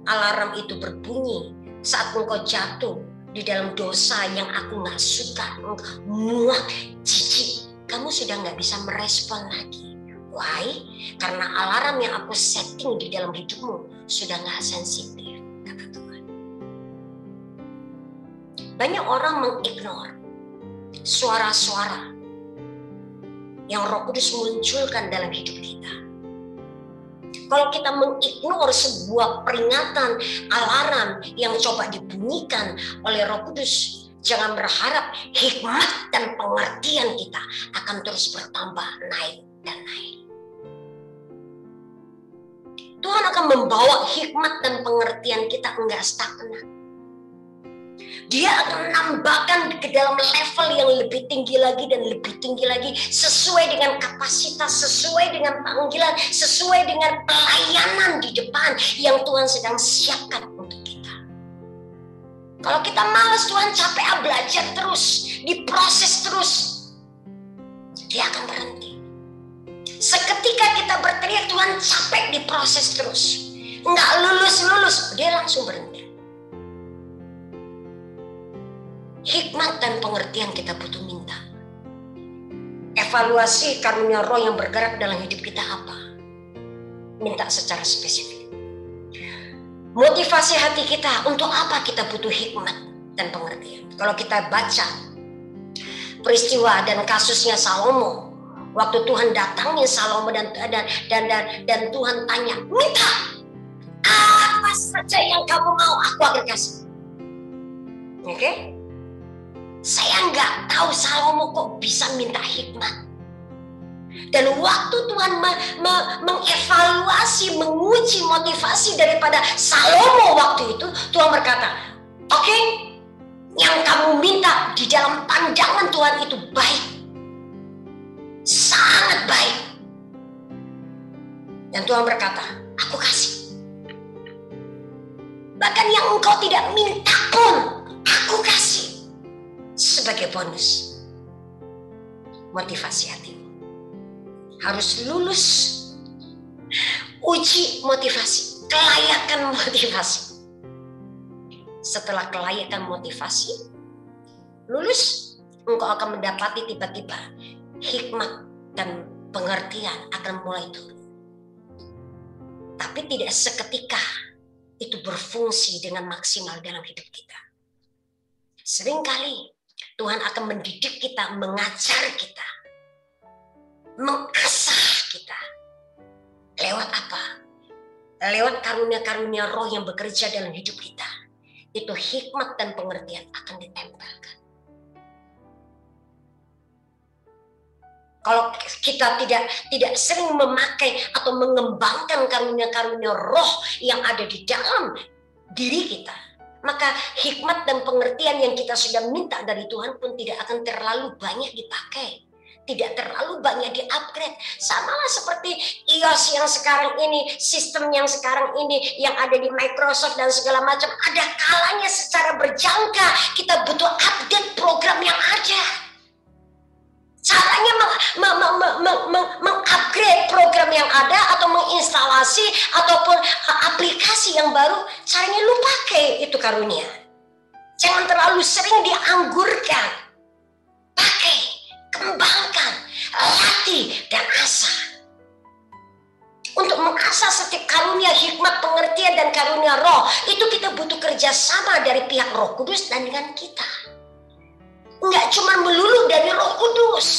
alarm itu berbunyi saat engkau jatuh di dalam dosa yang aku nggak suka, muak, jijik, kamu sudah nggak bisa merespon lagi. Why? Karena alarm yang aku setting di dalam hidupmu sudah nggak sensitif, kata Tuhan. Banyak orang mengignore suara-suara yang Roh Kudus munculkan dalam hidup kita. Kalau kita mengignore sebuah peringatan, alarm yang coba dibunyikan oleh Roh Kudus, jangan berharap hikmat dan pengertian kita akan terus bertambah, naik dan naik. Tuhan akan membawa hikmat dan pengertian kita enggak stagnan. Dia akan menambahkan ke dalam level yang lebih tinggi lagi dan lebih tinggi lagi, sesuai dengan kapasitas, sesuai dengan panggilan, sesuai dengan pelayanan di depan yang Tuhan sedang siapkan untuk kita. Kalau kita malas, Tuhan capek belajar terus, diproses terus, dia akan berhenti. Seketika kita berteriak, Tuhan capek diproses terus, nggak lulus, dia langsung berhenti. Hikmat dan pengertian kita butuh minta. Evaluasi karunia Roh yang bergerak dalam hidup kita apa? Minta secara spesifik. Motivasi hati kita, untuk apa kita butuh hikmat dan pengertian? Kalau kita baca peristiwa dan kasusnya Salomo, waktu Tuhan datangi Salomo dan Tuhan tanya, minta apa saja yang kamu mau, aku akan kasih. Oke? Saya nggak tahu Salomo kok bisa minta hikmat. Dan waktu Tuhan mengevaluasi, menguji motivasi daripada Salomo waktu itu, Tuhan berkata, oke, yang kamu minta di dalam pandangan Tuhan itu baik. Sangat baik. Dan Tuhan berkata, aku kasih. Bahkan yang engkau tidak minta pun, aku kasih. Sebagai bonus, motivasi hatimu harus lulus uji motivasi, kelayakan motivasi. Setelah kelayakan motivasi lulus, engkau akan mendapati tiba-tiba hikmat dan pengertian akan mulai turun. Tapi tidak seketika itu berfungsi dengan maksimal dalam hidup kita. Seringkali Tuhan akan mendidik kita, mengajar kita, mengasah kita. Lewat apa? Lewat karunia-karunia Roh yang bekerja dalam hidup kita. Itu hikmat dan pengertian akan ditempelkan. Kalau kita tidak sering memakai atau mengembangkan karunia-karunia Roh yang ada di dalam diri kita, maka hikmat dan pengertian yang kita sudah minta dari Tuhan pun tidak akan terlalu banyak dipakai. Tidak terlalu banyak di-upgrade. Samalah seperti iOS yang sekarang ini, sistem yang sekarang ini, yang ada di Microsoft dan segala macam. Ada kalanya secara berjangka kita butuh update program yang ada. Caranya mengupgrade program yang ada atau menginstalasi ataupun aplikasi yang baru, caranya lu pakai itu karunia. Jangan terlalu sering dianggurkan. Pakai, kembangkan, latih dan asah. Untuk mengasah setiap karunia, hikmat, pengertian dan karunia Roh, itu kita butuh kerjasama dari pihak Roh Kudus dan dengan kita. Enggak cuma melulu dari Roh Kudus.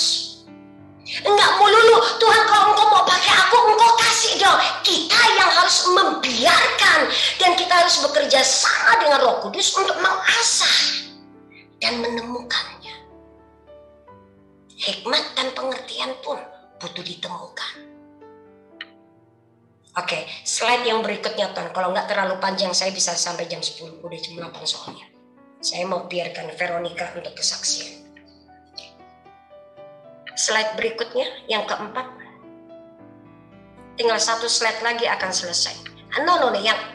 Enggak melulu, Tuhan kalau engkau mau pakai aku, engkau kasih dong. Kita yang harus membiarkan dan kita harus bekerja sama dengan Roh Kudus untuk mengasah dan menemukannya. Hikmat dan pengertian pun butuh ditemukan. Oke, slide yang berikutnya Tuhan. Kalau nggak terlalu panjang, saya bisa sampai jam 10, udah jam 8 soalnya. Saya mau biarkan Veronica untuk kesaksian. Slide berikutnya, yang keempat. Tinggal 1 slide lagi akan selesai.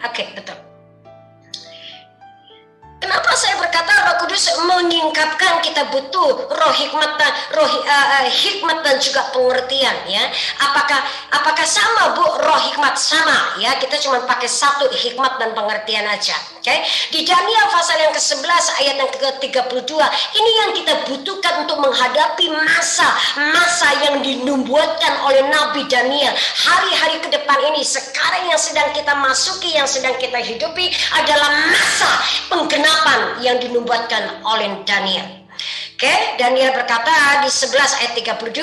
Oke, betul. Kenapa saya berkata Roh Kudus menyingkapkan kita butuh hikmat dan juga pengertian, ya? Apakah sama, Bu? Roh hikmat sama, ya? Kita cuma pakai 1, hikmat dan pengertian aja. Oke? Di Daniel pasal yang ke-11 ayat yang ke-32, ini yang kita butuhkan untuk menghadapi masa yang dinubuatkan oleh Nabi Daniel. Hari-hari ke depan ini, sekarang yang sedang kita masuki, yang sedang kita hidupi adalah masa penggenapan yang dinubuatkan oleh Daniel. Oke, Daniel berkata di 11 ayat 32,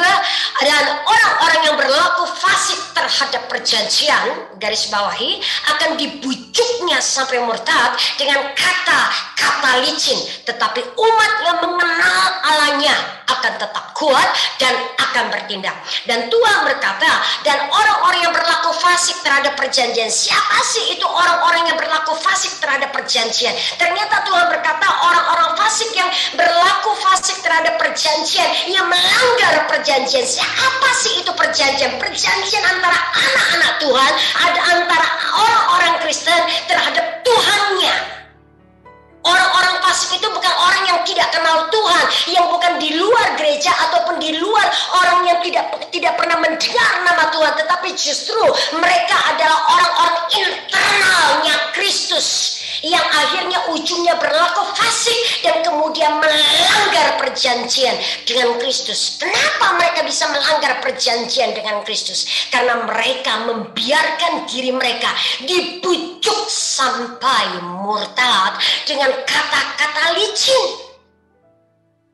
dan orang-orang yang berlaku fasik terhadap perjanjian, garis bawahi, akan dibujuknya sampai murtad dengan kata-kata licin, tetapi umat yang mengenal Allahnya akan tetap kuat dan akan bertindak. Dan Tuhan berkata, dan orang-orang yang berlaku fasik terhadap perjanjian. Siapa sih itu orang-orang yang berlaku fasik terhadap perjanjian? Ternyata Tuhan berkata orang-orang fasik yang berlaku fasik terhadap perjanjian, yang melanggar perjanjian. Siapa sih itu perjanjian? Perjanjian antara anak-anak Tuhan, ada antara orang-orang Kristen terhadap Tuhannya. Orang-orang fasik itu bukan orang yang tidak kenal Tuhan, yang bukan di luar gereja ataupun di luar orang yang tidak pernah mendengar nama Tuhan, tetapi justru mereka adalah orang-orang internalnya Kristus, yang akhirnya ujungnya berlaku fasik dan kemudian melanggar perjanjian dengan Kristus. Kenapa mereka bisa melanggar perjanjian dengan Kristus? Karena mereka membiarkan diri mereka dibujuk sampai murtad dengan kata-kata licin.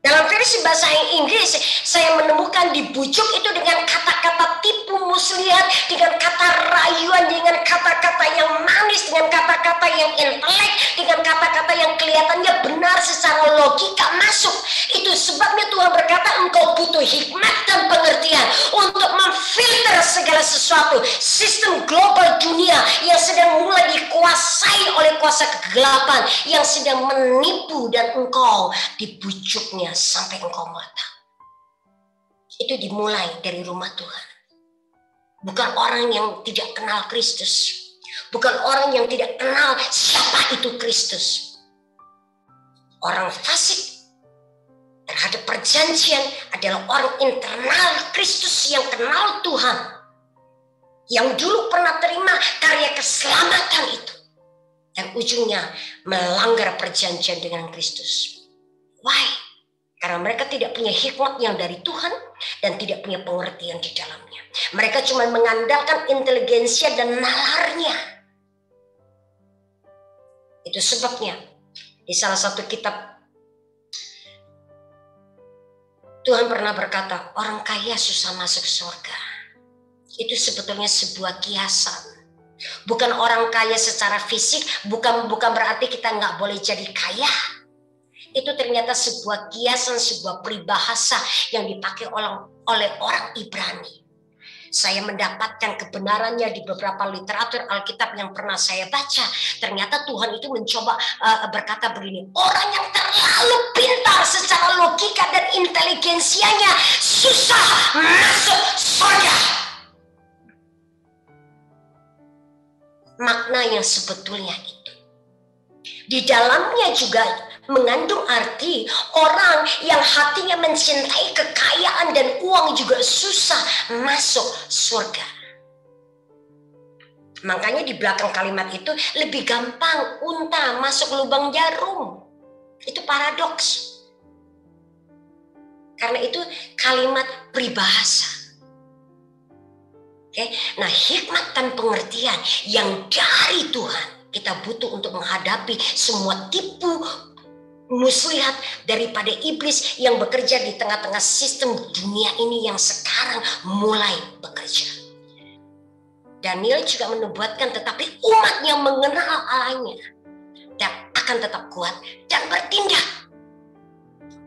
Dalam versi bahasa Inggris, saya menemukan dibujuk itu dengan kata-kata tipu muslihat, dengan kata rayuan, dengan kata-kata yang manis, dengan kata-kata yang intelek, dengan kata-kata yang kelihatannya benar secara logika masuk. Itu sebabnya Tuhan berkata, engkau butuh hikmat dan pengertian untuk memfilter segala sesuatu. Sistem global dunia yang sedang mulai dikuasai oleh kuasa kegelapan, yang sedang menipu, dan engkau dibujuknya sampai engkau murtad. Itu dimulai dari rumah Tuhan. Bukan orang yang tidak kenal Kristus, bukan orang yang tidak kenal siapa itu Kristus. Orang fasik terhadap perjanjian adalah orang internal Kristus yang kenal Tuhan, yang dulu pernah terima karya keselamatan itu, dan ujungnya melanggar perjanjian dengan Kristus. Why? Karena mereka tidak punya hikmat yang dari Tuhan dan tidak punya pengertian di dalamnya. Mereka cuma mengandalkan inteligensia dan nalarnya. Itu sebabnya di salah satu kitab Tuhan pernah berkata, orang kaya susah masuk surga. Itu sebetulnya sebuah kiasan. Bukan orang kaya secara fisik, bukan berarti kita nggak boleh jadi kaya. Itu ternyata sebuah kiasan, sebuah peribahasa yang dipakai oleh orang Ibrani. Saya mendapatkan kebenarannya di beberapa literatur Alkitab yang pernah saya baca. Ternyata Tuhan itu mencoba berkata begini, orang yang terlalu pintar secara logika dan inteligensianya susah masuk surga. Makna yang sebetulnya itu. Di dalamnya juga mengandung arti orang yang hatinya mencintai kekayaan dan uang juga susah masuk surga. Makanya di belakang kalimat itu lebih gampang unta masuk lubang jarum. Itu paradoks. Karena itu kalimat peribahasa. Oke? Nah, hikmat dan pengertian yang dari Tuhan kita butuh untuk menghadapi semua tipu muslihat daripada iblis yang bekerja di tengah-tengah sistem dunia ini yang sekarang mulai bekerja. Daniel juga menubuatkan, tetapi umat yang mengenal Allahnya dan akan tetap kuat dan bertindak.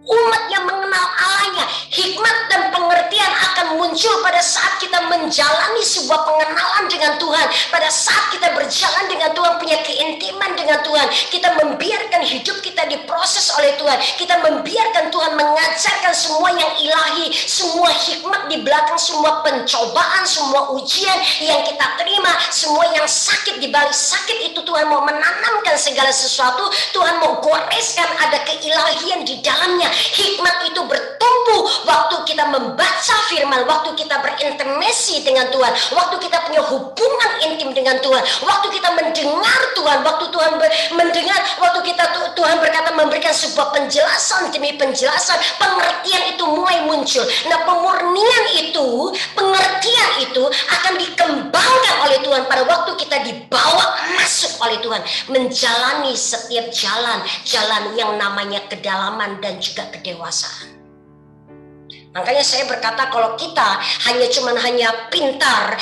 Umat yang mengenal Allahnya, hikmat dan pengertian akan muncul pada saat kita menjalani sebuah pengenalan dengan Tuhan, pada saat kita berjalan dengan Tuhan, punya keintiman dengan Tuhan, kita membiarkan hidup kita diproses oleh Tuhan, kita membiarkan Tuhan mengajarkan semua yang ilahi, semua hikmat di belakang semua pencobaan, semua ujian yang kita terima, semua yang sakit, di balik sakit itu Tuhan mau menanamkan segala sesuatu, Tuhan mau goreskan ada keilahian di dalamnya. Hikmat itu bertumbuh waktu kita membaca firman, waktu kita berintimasi dengan Tuhan, waktu kita punya hubungan intim dengan Tuhan, waktu kita mendengar Tuhan, waktu Tuhan mendengar, waktu kita Tuhan berkata memberikan sebuah penjelasan demi penjelasan, pengertian itu mulai muncul. Nah, pemurnian itu, pengertian itu akan dikembangkan oleh Tuhan pada waktu kita dibawa masuk oleh Tuhan, menjalani setiap jalan yang namanya kedalaman dan juga kedewasaan. Makanya saya berkata, kalau kita hanya pintar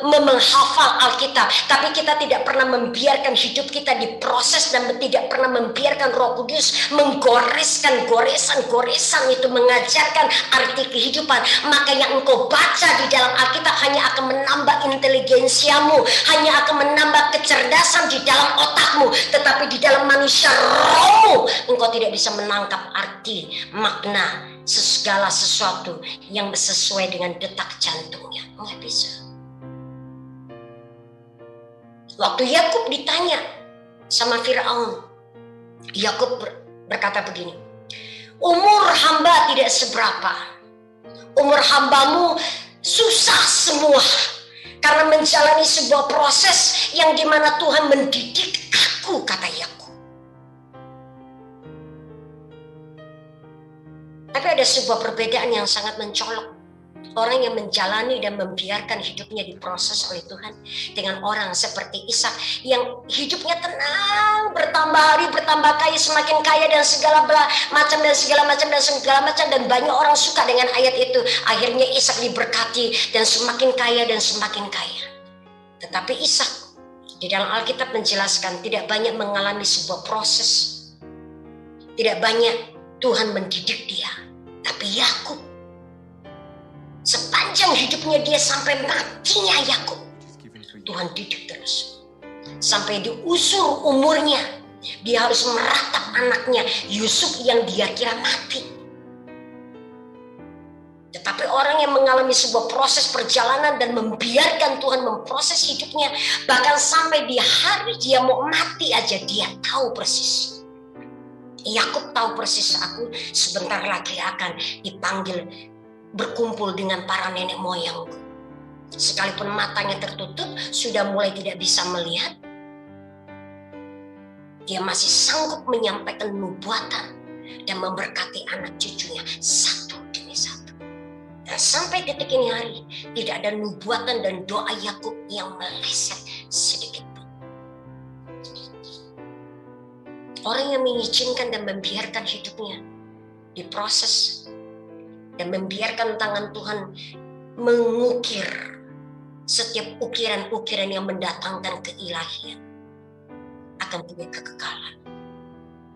menghafal Alkitab, tapi kita tidak pernah membiarkan hidup kita diproses dan tidak pernah membiarkan Roh Kudus menggoreskan goresan itu, mengajarkan arti kehidupan, maka yang engkau baca di dalam Alkitab hanya akan menambah inteligensiamu, hanya akan menambah kecerdasan di dalam otakmu, tetapi di dalam manusia rohmu engkau tidak bisa menangkap arti, makna segala sesuatu yang sesuai dengan detak jantungnya. Nggak bisa. Waktu Yakub ditanya sama Firaun, Yakub berkata begini, umur hamba tidak seberapa, umur hambamu susah semua, karena menjalani sebuah proses yang dimana Tuhan mendidik aku, kata Yakub. Tapi ada sebuah perbedaan yang sangat mencolok. Orang yang menjalani dan membiarkan hidupnya diproses oleh Tuhan, dengan orang seperti Ishak yang hidupnya tenang, bertambah hari bertambah kaya, semakin kaya dan segala macam dan banyak orang suka dengan ayat itu. Akhirnya Ishak diberkati dan semakin kaya dan semakin kaya. Tetapi Ishak di dalam Alkitab menjelaskan tidak banyak mengalami sebuah proses, tidak banyak Tuhan mendidik dia. Tapi Yakub, sepanjang hidupnya dia sampai matinya Yakub, Tuhan didik terus. Sampai di usur umurnya, dia harus meratap anaknya Yusuf yang dia kira mati. Tetapi orang yang mengalami sebuah proses perjalanan dan membiarkan Tuhan memproses hidupnya, bahkan sampai di hari dia mau mati aja, dia tahu persis. Yakub tahu persis, aku sebentar lagi akan dipanggil berkumpul dengan para nenek moyangku. Sekalipun matanya tertutup, sudah mulai tidak bisa melihat, dia masih sanggup menyampaikan nubuatan dan memberkati anak cucunya satu demi satu. Dan sampai detik ini hari, tidak ada nubuatan dan doa Yakub yang meleset sedikit. Orang yang mengizinkan dan membiarkan hidupnya diproses dan membiarkan tangan Tuhan mengukir setiap ukiran-ukiran yang mendatangkan keilahian akan punya kekekalan.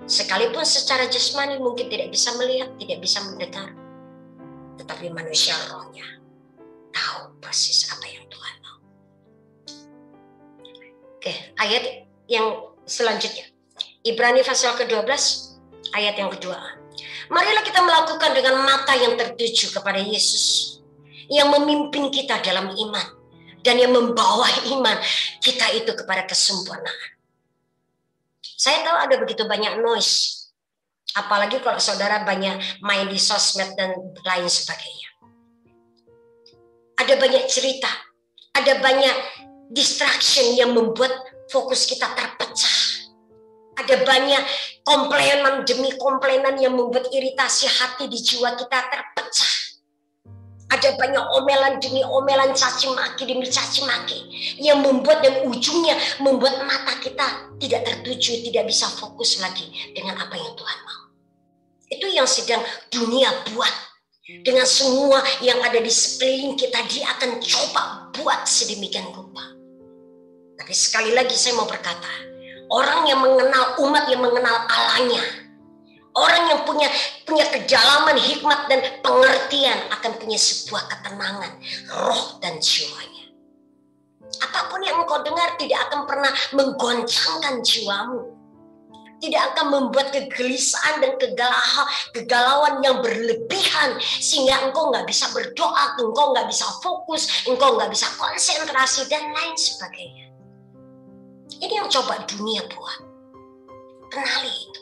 Sekalipun secara jasmani mungkin tidak bisa melihat, tidak bisa mendengar, tetapi manusia rohnya tahu persis apa yang Tuhan mau. Oke, ayat yang selanjutnya. Ibrani pasal ke-12 ayat yang kedua. Marilah kita melakukan dengan mata yang tertuju kepada Yesus, yang memimpin kita dalam iman dan yang membawa iman kita itu kepada kesempurnaan. Saya tahu ada begitu banyak noise, apalagi kalau saudara banyak main di sosmed dan lain sebagainya. Ada banyak cerita, ada banyak distraction yang membuat fokus kita terpecah. Ada banyak komplainan demi komplainan yang membuat iritasi hati di jiwa kita terpecah. Ada banyak omelan demi omelan, caci maki demi caci maki yang membuat dan ujungnya membuat mata kita tidak tertuju, tidak bisa fokus lagi dengan apa yang Tuhan mau. Itu yang sedang dunia buat. Dengan semua yang ada di sekeliling kita, dia akan coba buat sedemikian rupa. Tapi sekali lagi saya mau berkata, orang yang mengenal, umat yang mengenal Allahnya, Orang yang punya kedalaman hikmat dan pengertian akan punya sebuah ketenangan roh dan jiwanya. Apapun yang engkau dengar tidak akan pernah menggoncangkan jiwamu. Tidak akan membuat kegelisahan dan kegalauan yang berlebihan sehingga engkau nggak bisa berdoa, engkau nggak bisa fokus, engkau nggak bisa konsentrasi dan lain sebagainya. Ini yang coba dunia buat. Kenali itu.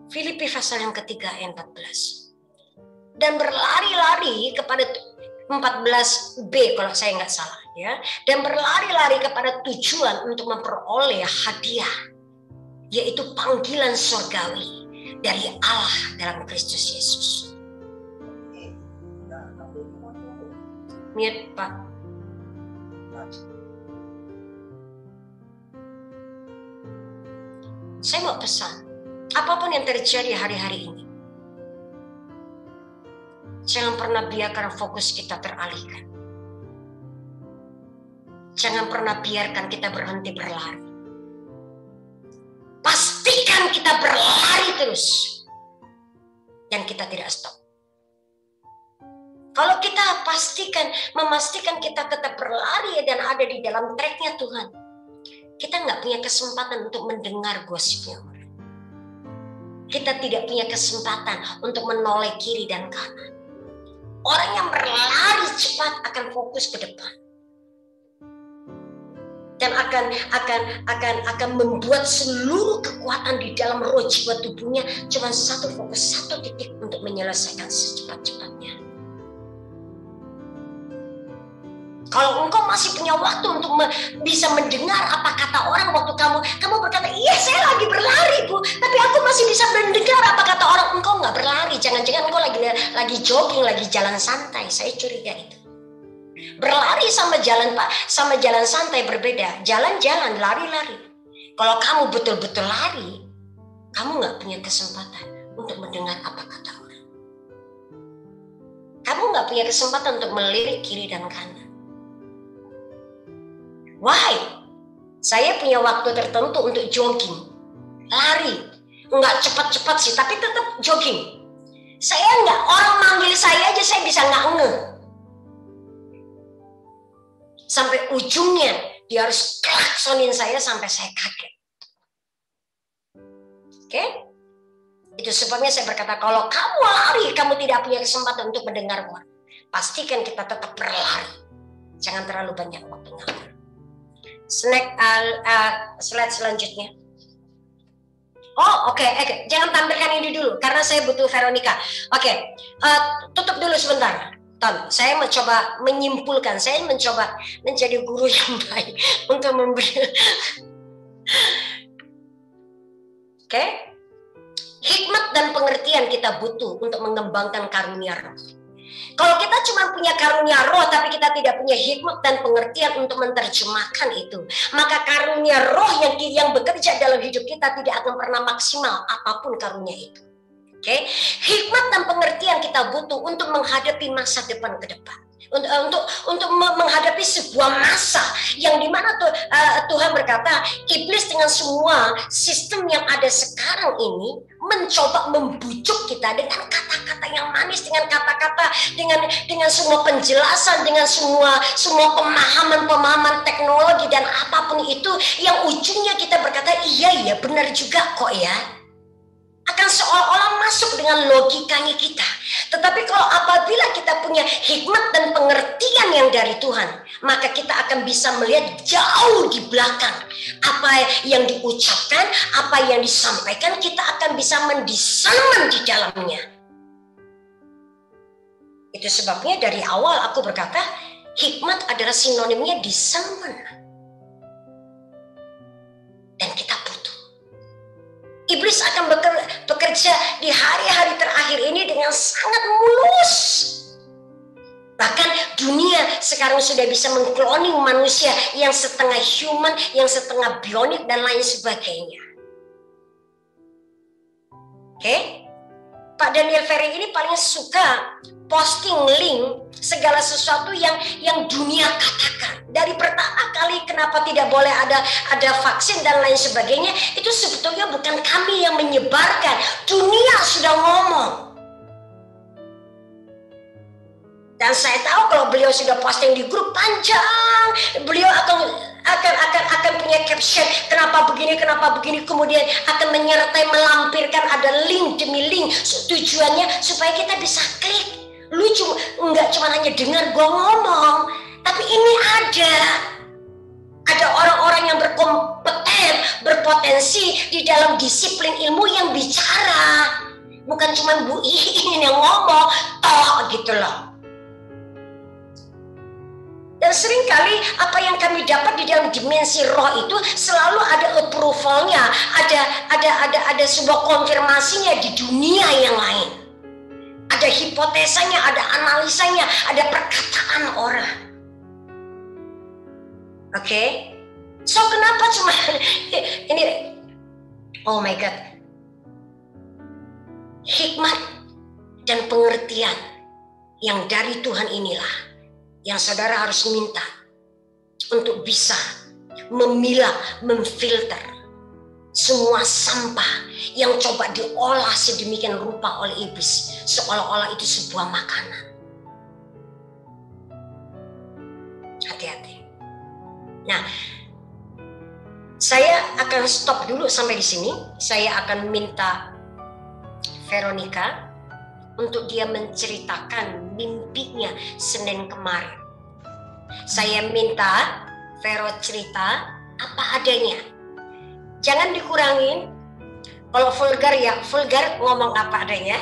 Filipi pasal yang ketiga ayat 14. Dan berlari-lari kepada 14b kalau saya nggak salah ya. Dan berlari-lari kepada tujuan untuk memperoleh hadiah, yaitu panggilan surgawi dari Allah dalam Kristus Yesus. Mute Pak. Saya mau pesan, apapun yang terjadi hari-hari ini, jangan pernah biarkan fokus kita teralihkan. Jangan pernah biarkan kita berhenti berlari. Pastikan kita berlari terus. Dan kita tidak stop. Kalau kita memastikan kita tetap berlari dan ada di dalam tracknya Tuhan, kita nggak punya kesempatan untuk mendengar gosipnya orang. Kita tidak punya kesempatan untuk menoleh kiri dan kanan. Orang yang berlari cepat akan fokus ke depan. Dan akan membuat seluruh kekuatan di dalam roh jiwa tubuhnya cuma satu fokus, satu titik untuk menyelesaikan secepat-cepatnya. Kalau engkau masih punya waktu untuk bisa mendengar apa kata orang waktu kamu berkata, iya saya lagi berlari Bu, tapi aku masih bisa mendengar apa kata orang. Engkau nggak berlari, jangan-jangan engkau lagi jogging, lagi jalan santai. Saya curiga itu. Berlari sama jalan santai berbeda. Jalan-jalan, lari-lari. Kalau kamu betul-betul lari, kamu nggak punya kesempatan untuk mendengar apa kata orang. Kamu nggak punya kesempatan untuk melirik kiri dan kanan. Why? Saya punya waktu tertentu untuk jogging, lari, nggak cepat-cepat sih, tapi tetap jogging. Saya nggak, orang manggil saya aja saya bisa nggak nge. Sampai ujungnya dia harus klaksonin saya sampai saya kaget. Oke? Itu sebabnya saya berkata, kalau kamu lari, kamu tidak punya kesempatan untuk mendengar orang. Pastikan kita tetap berlari. Jangan terlalu banyak waktu ngawur. Slide selanjutnya. Oh, oke. Jangan tampilkan ini dulu karena saya butuh Veronica. Oke. Tutup dulu sebentar. Ton, saya mencoba menyimpulkan. Saya mencoba menjadi guru yang baik untuk memberi. Oke. Hikmat dan pengertian kita butuh untuk mengembangkan karunia roh. Kalau kita cuma punya karunia roh tapi kita tidak punya hikmat dan pengertian untuk menerjemahkan itu, maka karunia roh yang bekerja dalam hidup kita tidak akan pernah maksimal apapun karunia itu. Oke? Hikmat dan pengertian kita butuh untuk menghadapi masa depan ke depan. Untuk menghadapi sebuah masa yang dimana Tuhan berkata, iblis dengan semua sistem yang ada sekarang ini mencoba membujuk kita dengan kata-kata yang manis, dengan kata-kata, dengan semua penjelasan, dengan semua pemahaman teknologi dan apapun itu, yang ujungnya kita berkata, iya benar juga kok ya. Akan seolah-olah masuk dengan logikanya kita. Tetapi kalau apabila kita punya hikmat dan pengertian yang dari Tuhan, maka kita akan bisa melihat jauh di belakang apa yang diucapkan, apa yang disampaikan, kita akan bisa mendiscern di dalamnya. Itu sebabnya dari awal aku berkata, hikmat adalah sinonimnya discernment. Dan kita butuh. Iblis akan bekerja di hari-hari terakhir ini dengan sangat mulus. Bahkan dunia sekarang sudah bisa mengkloning manusia yang setengah human, yang setengah bionik dan lain sebagainya. Oke? Pak Daniel Ferry ini paling suka posting link segala sesuatu yang dunia katakan. Dari pertama kali kenapa tidak boleh ada vaksin dan lain sebagainya, itu sebetulnya bukan kami yang menyebarkan, dunia sudah ngomong. Dan saya tahu kalau beliau sudah posting di grup panjang, beliau akan punya caption kenapa begini, kemudian akan menyertai melampirkan ada link demi link, tujuannya supaya kita bisa klik. Lu nggak cuma hanya dengar gua ngomong, tapi ini ada orang-orang yang berkompeten, berpotensi di dalam disiplin ilmu yang bicara, bukan cuma Bu Iin yang ngomong toh gitu loh. Dan seringkali apa yang kami dapat di dalam dimensi roh itu selalu ada approvalnya, ada sebuah konfirmasinya di dunia yang lain. Ada hipotesanya, ada analisanya, ada perkataan orang. Oke? So kenapa cuma ini? Oh my God. Hikmat dan pengertian yang dari Tuhan inilah yang saudara harus minta untuk bisa memilah, memfilter semua sampah yang coba diolah sedemikian rupa oleh iblis, seolah-olah itu sebuah makanan. Hati-hati. Nah, saya akan stop dulu sampai di sini. Saya akan minta Veronica untuk dia menceritakan mimpinya Senin kemarin. Saya minta Vero cerita apa adanya. Jangan dikurangin. Kalau vulgar ya vulgar, ngomong apa adanya.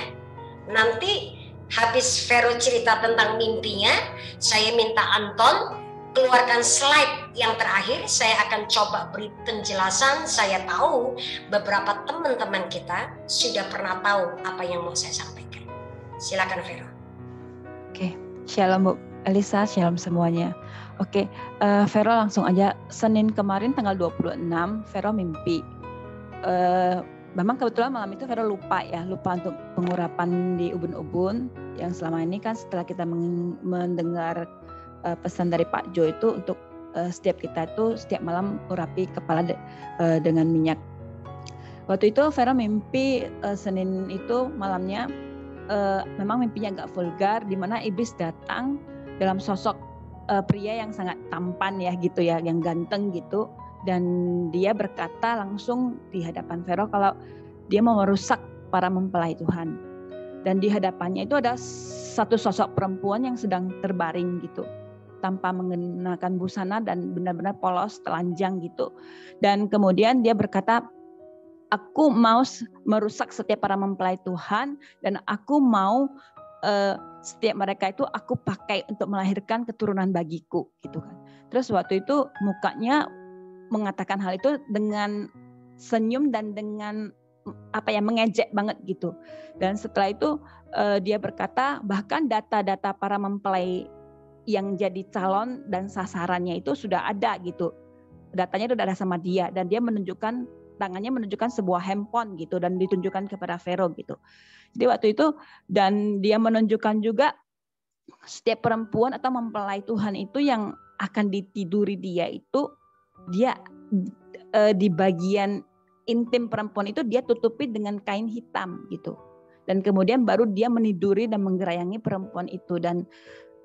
Nanti habis Vero cerita tentang mimpinya, saya minta Anton keluarkan slide yang terakhir. Saya akan coba beri penjelasan. Saya tahu beberapa teman-teman kita sudah pernah tahu apa yang mau saya sampaikan. Silakan Vero. Oke, shalom Bu Elisa, shalom semuanya. Oke, Vero langsung aja. Senin kemarin tanggal 26, Vero mimpi. Memang kebetulan malam itu Vero lupa untuk pengurapan di ubun-ubun. Yang selama ini kan setelah kita mendengar pesan dari Pak Jo itu untuk setiap kita itu setiap malam urapi kepala dengan minyak. Waktu itu Vero mimpi Senin itu malamnya. Memang mimpinya agak vulgar, di mana iblis datang dalam sosok pria yang sangat tampan ya gitu ya, yang ganteng gitu, dan dia berkata langsung di hadapan Vero kalau dia mau merusak para mempelai Tuhan. Dan di hadapannya itu ada satu sosok perempuan yang sedang terbaring gitu, tanpa mengenakan busana dan benar-benar polos, telanjang gitu. Dan kemudian dia berkata, aku mau merusak setiap para mempelai Tuhan, dan aku mau setiap mereka itu aku pakai untuk melahirkan keturunan bagiku gitu kan. Terus waktu itu mukanya mengatakan hal itu dengan senyum dan dengan mengejek banget gitu. Dan setelah itu dia berkata bahkan data-data para mempelai yang jadi calon dan sasarannya itu sudah ada gitu. Datanya itu ada sama dia, dan dia tangannya menunjukkan sebuah handphone gitu dan ditunjukkan kepada Vero gitu. Jadi waktu itu, dan dia menunjukkan juga setiap perempuan atau mempelai Tuhan itu yang akan ditiduri dia itu, dia di bagian intim perempuan itu dia tutupi dengan kain hitam gitu. Dan kemudian baru dia meniduri dan menggerayangi perempuan itu. Dan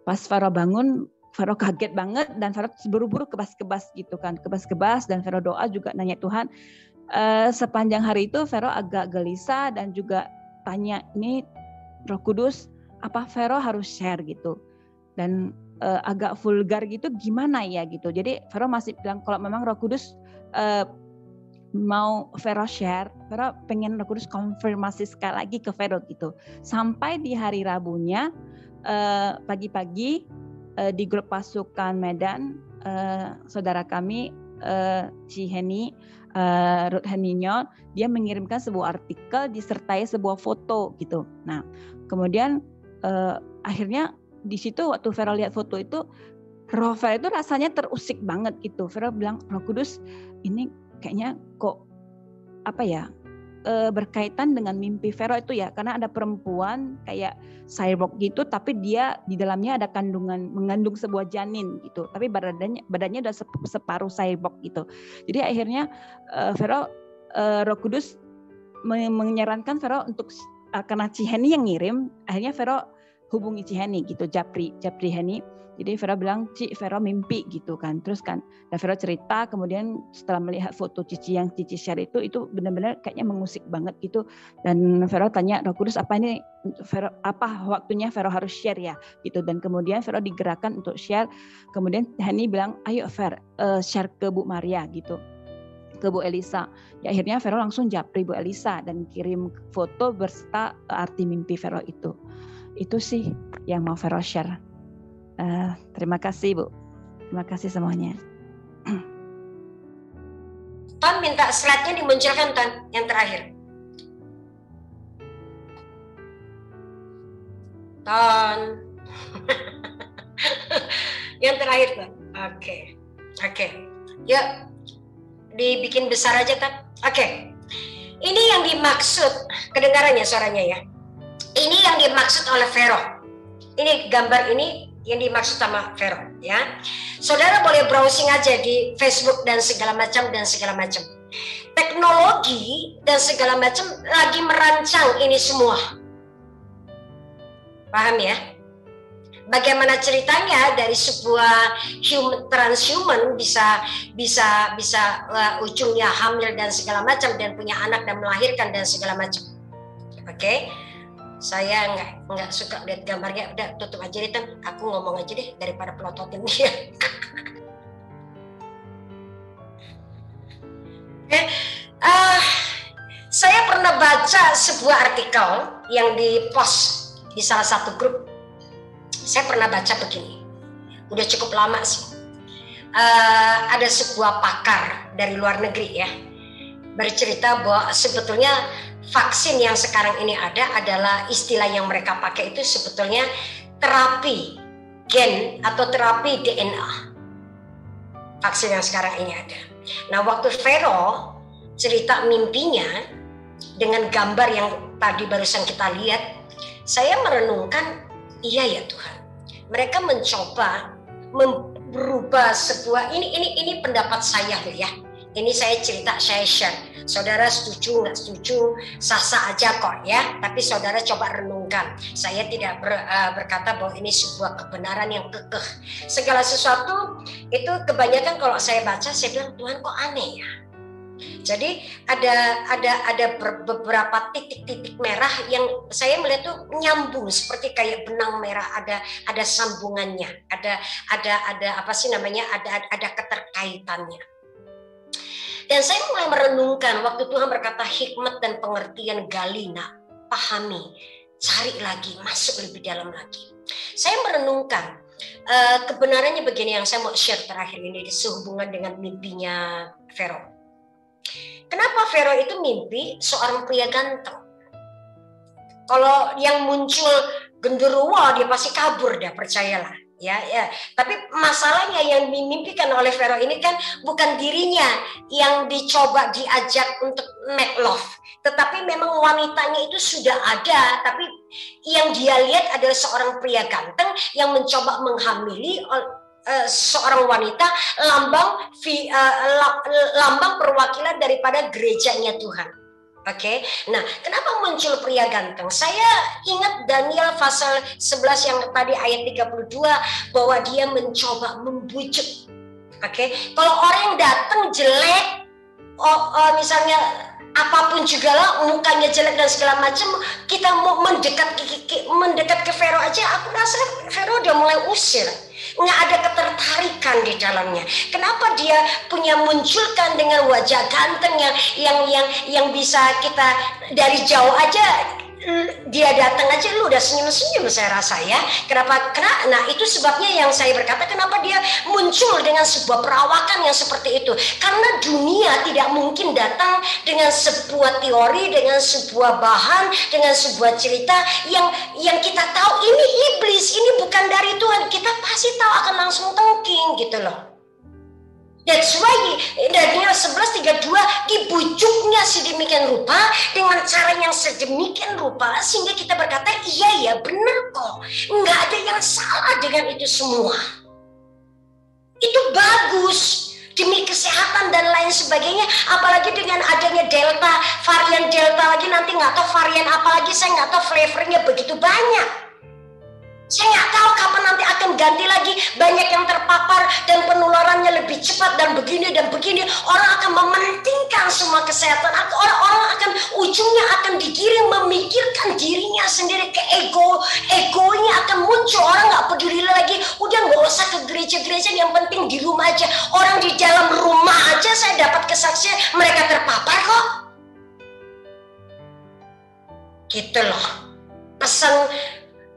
pas Vero bangun, Vero kaget banget dan Vero buru-buru kebas-kebas gitu kan. Kebas-kebas, dan Vero doa juga nanya Tuhan. Sepanjang hari itu Vero agak gelisah dan juga tanya, ini Roh Kudus, apa Vero harus share gitu. Dan agak vulgar gitu gimana ya gitu. Jadi Vero masih bilang kalau memang Roh Kudus mau Vero share, Vero pengen Roh Kudus konfirmasi sekali lagi ke Vero gitu. Sampai di hari Rabunya pagi-pagi di grup pasukan Medan, saudara kami Ciheni, Ruth Heninyo, dia mengirimkan sebuah artikel disertai sebuah foto gitu. Nah, kemudian akhirnya di situ waktu Vero lihat foto itu, roh Vero itu rasanya terusik banget gitu. Vero bilang, Roh Kudus, ini kayaknya kok berkaitan dengan mimpi Vero itu ya, karena ada perempuan kayak cyborg gitu, tapi dia di dalamnya ada mengandung sebuah janin gitu, tapi badannya udah separuh cyborg gitu. Jadi akhirnya Vero, Roh Kudus menyarankan Vero untuk karena Ciheni yang ngirim, akhirnya Vero hubungi Ciheni gitu, Japri Heni. Jadi Vero bilang, Vero mimpi gitu kan. Terus kan, dan Vero cerita, kemudian setelah melihat foto Cici yang Cici share itu benar-benar kayaknya mengusik banget gitu. Dan Vero tanya, Roh Kudus apa ini, Vero, apa waktunya Vero harus share ya gitu. Dan kemudian Vero digerakkan untuk share. Kemudian Heni bilang, ayo Ver, share ke Bu Maria gitu, ke Bu Elisa. Ya, akhirnya Vero langsung japri Bu Elisa dan kirim foto berserta arti mimpi Vero itu. Itu sih yang mau Vero share. Terima kasih Bu. Terima kasih semuanya. Ton minta slide-nya dimunculkan, Ton, yang terakhir. Ton. Yang terakhir, Ton. Oke. Yuk, dibikin besar aja, Ton. Oke. Ini yang dimaksud, kedengarannya suaranya ya. Ini yang dimaksud oleh Vero. Ini gambar ini yang dimaksud sama Vero ya. Saudara boleh browsing aja di Facebook dan segala macam. Teknologi dan segala macam lagi merancang ini semua. Paham ya? Bagaimana ceritanya dari sebuah transhuman bisa ujungnya hamil dan segala macam dan punya anak dan melahirkan dan segala macam. Oke? Saya nggak suka lihat gambarnya, udah tutup aja deh, Tan. Aku ngomong aja deh daripada pelototin dia. Saya pernah baca sebuah artikel yang di-post di salah satu grup. Saya pernah baca begini, udah cukup lama sih. Ada sebuah pakar dari luar negeri ya, bercerita bahwa sebetulnya vaksin yang sekarang ini ada adalah istilah yang mereka pakai itu sebetulnya terapi gen atau terapi DNA. Vaksin yang sekarang ini ada. Nah, waktu Vero cerita mimpinya dengan gambar yang tadi barusan kita lihat, saya merenungkan, iya ya Tuhan. Mereka mencoba merubah sebuah ini pendapat saya loh ya. Ini saya cerita, saya share. Saudara setuju nggak setuju, sah-sah aja kok ya. Tapi saudara coba renungkan. Saya tidak berkata bahwa ini sebuah kebenaran yang kekeh. Segala sesuatu itu kebanyakan kalau saya baca, saya bilang Tuhan kok aneh ya. Jadi ada beberapa titik-titik merah yang saya melihat tuh nyambung seperti kayak benang merah, ada sambungannya, ada apa sih namanya, ada keterkaitannya. Dan saya mulai merenungkan waktu Tuhan berkata hikmat dan pengertian gali, nak, pahami, cari lagi, masuk lebih dalam lagi. Saya merenungkan kebenarannya begini yang saya mau share terakhir ini sehubungan dengan mimpinya Vero. Kenapa Vero itu mimpi seorang pria ganteng? Kalau yang muncul genderuwo dia pasti kabur dah, percayalah. Ya. Tapi masalahnya yang dimimpikan oleh Vero ini kan bukan dirinya yang dicoba diajak untuk make love, tetapi memang wanitanya itu sudah ada, tapi yang dia lihat adalah seorang pria ganteng yang mencoba menghamili seorang wanita, lambang perwakilan daripada gerejanya Tuhan. Oke, nah kenapa muncul pria ganteng? Saya ingat Daniel pasal 11 yang tadi ayat 32 bahwa dia mencoba membujuk. Oke, kalau orang yang datang jelek, misalnya apapun juga lah, mukanya jelek dan segala macam, kita mau mendekat ke Vero aja, aku rasa Vero udah mulai usir. Nggak ada ketertarikan di dalamnya. Kenapa dia punya munculkan dengan wajah ganteng yang bisa kita dari jauh aja dia datang aja lu udah senyum-senyum saya rasa ya. Nah itu sebabnya yang saya berkata kenapa dia muncul dengan sebuah perawakan yang seperti itu. Karena dunia tidak mungkin datang dengan sebuah teori, dengan sebuah bahan, dengan sebuah cerita yang kita tahu ini iblis, ini bukan dari Tuhan. Kita pasti tahu akan langsung tengking gitu loh. That's why Daniel 11:32 dibujuknya sedemikian rupa dengan cara yang sedemikian rupa sehingga kita berkata iya ya benar kok, nggak ada yang salah dengan itu semua. Itu bagus demi kesehatan dan lain sebagainya, apalagi dengan adanya Delta, varian Delta lagi, nanti nggak tahu varian apa lagi, saya nggak tahu flavornya begitu banyak. Saya nggak tahu kapan nanti akan ganti lagi, banyak yang terpapar dan penularannya lebih cepat dan begini dan begini. Orang akan mementingkan semua kesehatan, orang akan ujungnya akan digiring memikirkan dirinya sendiri, ke egonya akan muncul. Orang nggak peduli lagi, udah nggak usah ke gereja-gereja, yang penting di rumah aja. Orang di dalam rumah aja saya dapat kesaksian mereka terpapar kok. Gitu loh, pesan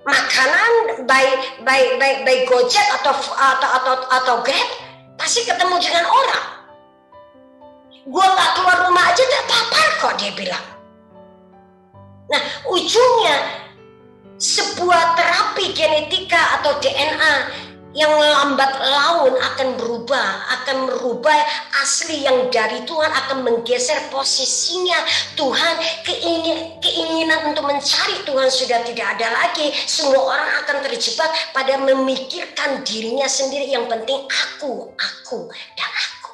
makanan by Gojek atau Grab pasti ketemu dengan orang. Gua nggak keluar rumah aja terpapar kok, dia bilang. Nah, ujungnya sebuah terapi genetika atau DNA yang lambat laun akan merubah asli yang dari Tuhan, akan menggeser posisinya Tuhan. Keinginan untuk mencari Tuhan sudah tidak ada lagi. Semua orang akan terjebak pada memikirkan dirinya sendiri, yang penting aku dan aku.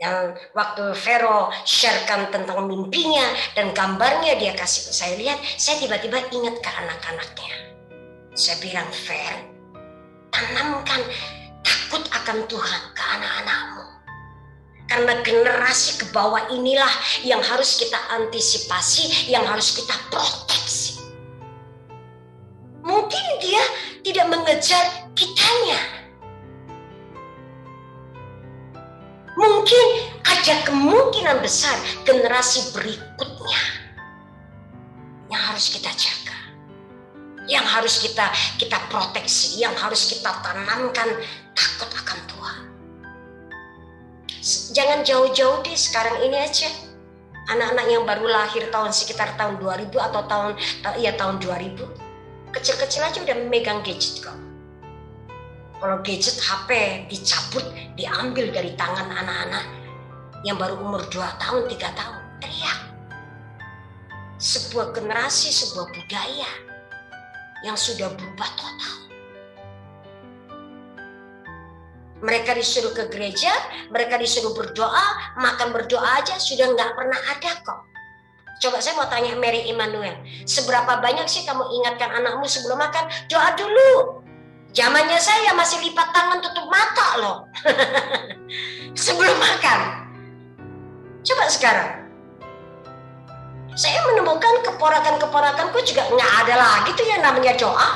Dan waktu Vero sharekan tentang mimpinya dan gambarnya dia kasih ke saya lihat, saya tiba-tiba ingat ke anak-anaknya. Saya bilang, Fer, tanamkan takut akan Tuhan ke anak-anakmu. Karena generasi ke bawah inilah yang harus kita antisipasi, yang harus kita proteksi. Mungkin dia tidak mengejar kitanya. Mungkin ada kemungkinan besar generasi berikutnya yang harus kita jaga, yang harus kita proteksi, yang harus kita tanamkan takut akan Tuhan. Jangan jauh-jauh deh, sekarang ini aja. Anak-anak yang baru lahir sekitar tahun 2000 atau tahun 2000, kecil-kecil aja udah megang gadget kok. Kalau gadget HP dicabut, diambil dari tangan anak-anak yang baru umur 2 tahun, 3 tahun, teriak. Sebuah generasi, sebuah budaya yang sudah berubah total. Mereka disuruh ke gereja, mereka disuruh berdoa, makan berdoa aja sudah nggak pernah ada kok. Coba saya mau tanya Mary Emmanuel, seberapa banyak sih kamu ingatkan anakmu sebelum makan? Doa dulu. Zamannya saya masih lipat tangan tutup mata loh. Sebelum makan. Coba sekarang. Saya menemukan keponakan-keponakanku juga nggak ada lagi tuh yang namanya doa.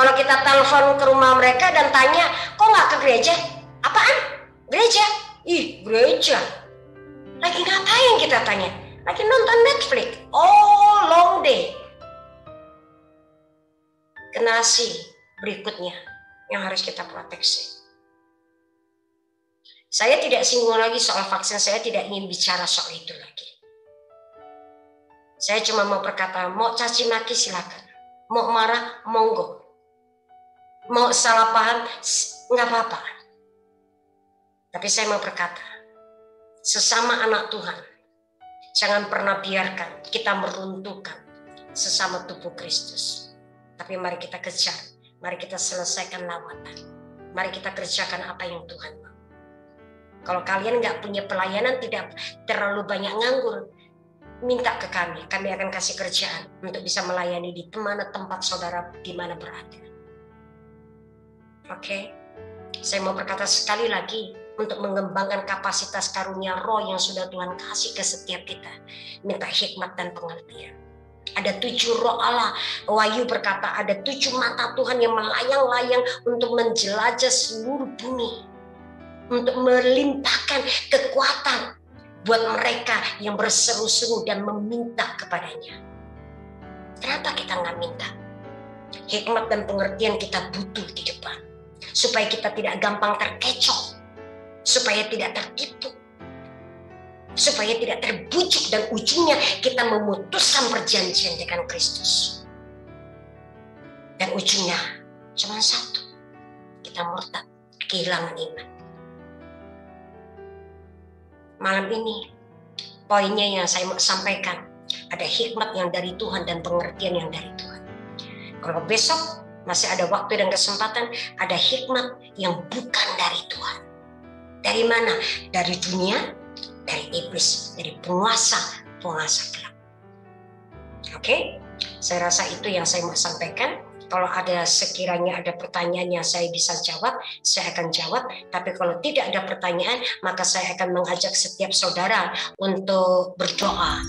Kalau kita telepon ke rumah mereka dan tanya, kok nggak ke gereja? Apaan? Gereja? Ih, gereja. Lagi ngapain kita tanya? Lagi nonton Netflix. Oh, long day. Generasi berikutnya yang harus kita proteksi. Saya tidak singgung lagi soal vaksin, saya tidak ingin bicara soal itu lagi. Saya cuma mau berkata, mau caci maki silakan, mau marah monggo, mau salah paham nggak apa-apa. Tapi saya mau berkata, sesama anak Tuhan, jangan pernah biarkan kita meruntuhkan sesama tubuh Kristus. Tapi mari kita kejar, mari kita selesaikan lawatan, mari kita kerjakan apa yang Tuhan mau. Kalau kalian nggak punya pelayanan, tidak terlalu banyak nganggur, minta ke kami akan kasih kerjaan untuk bisa melayani di mana tempat saudara di mana berada. Oke, saya mau berkata sekali lagi, untuk mengembangkan kapasitas karunia roh yang sudah Tuhan kasih ke setiap kita, minta hikmat dan pengertian. Ada 7 roh Allah. Wahyu berkata ada 7 mata Tuhan yang melayang-layang untuk menjelajah seluruh bumi, untuk melimpahkan kekuatan buat mereka yang berseru-seru dan meminta kepadanya. Kenapa kita nggak minta? Hikmat dan pengertian kita butuh di depan, supaya kita tidak gampang terkecoh, supaya tidak tertipu, supaya tidak terbujuk dan ujungnya kita memutuskan perjanjian dengan Kristus. Dan ujungnya cuma satu, kita murtad, kehilangan iman. Malam ini, poinnya yang saya mau sampaikan, ada hikmat yang dari Tuhan dan pengertian yang dari Tuhan. Kalau besok masih ada waktu dan kesempatan, ada hikmat yang bukan dari Tuhan. Dari mana? Dari dunia, dari iblis, dari penguasa gelap. Oke? Saya rasa itu yang saya mau sampaikan. Kalau ada sekiranya ada pertanyaan yang saya bisa jawab, saya akan jawab. Tapi kalau tidak ada pertanyaan, maka saya akan mengajak setiap saudara untuk berdoa.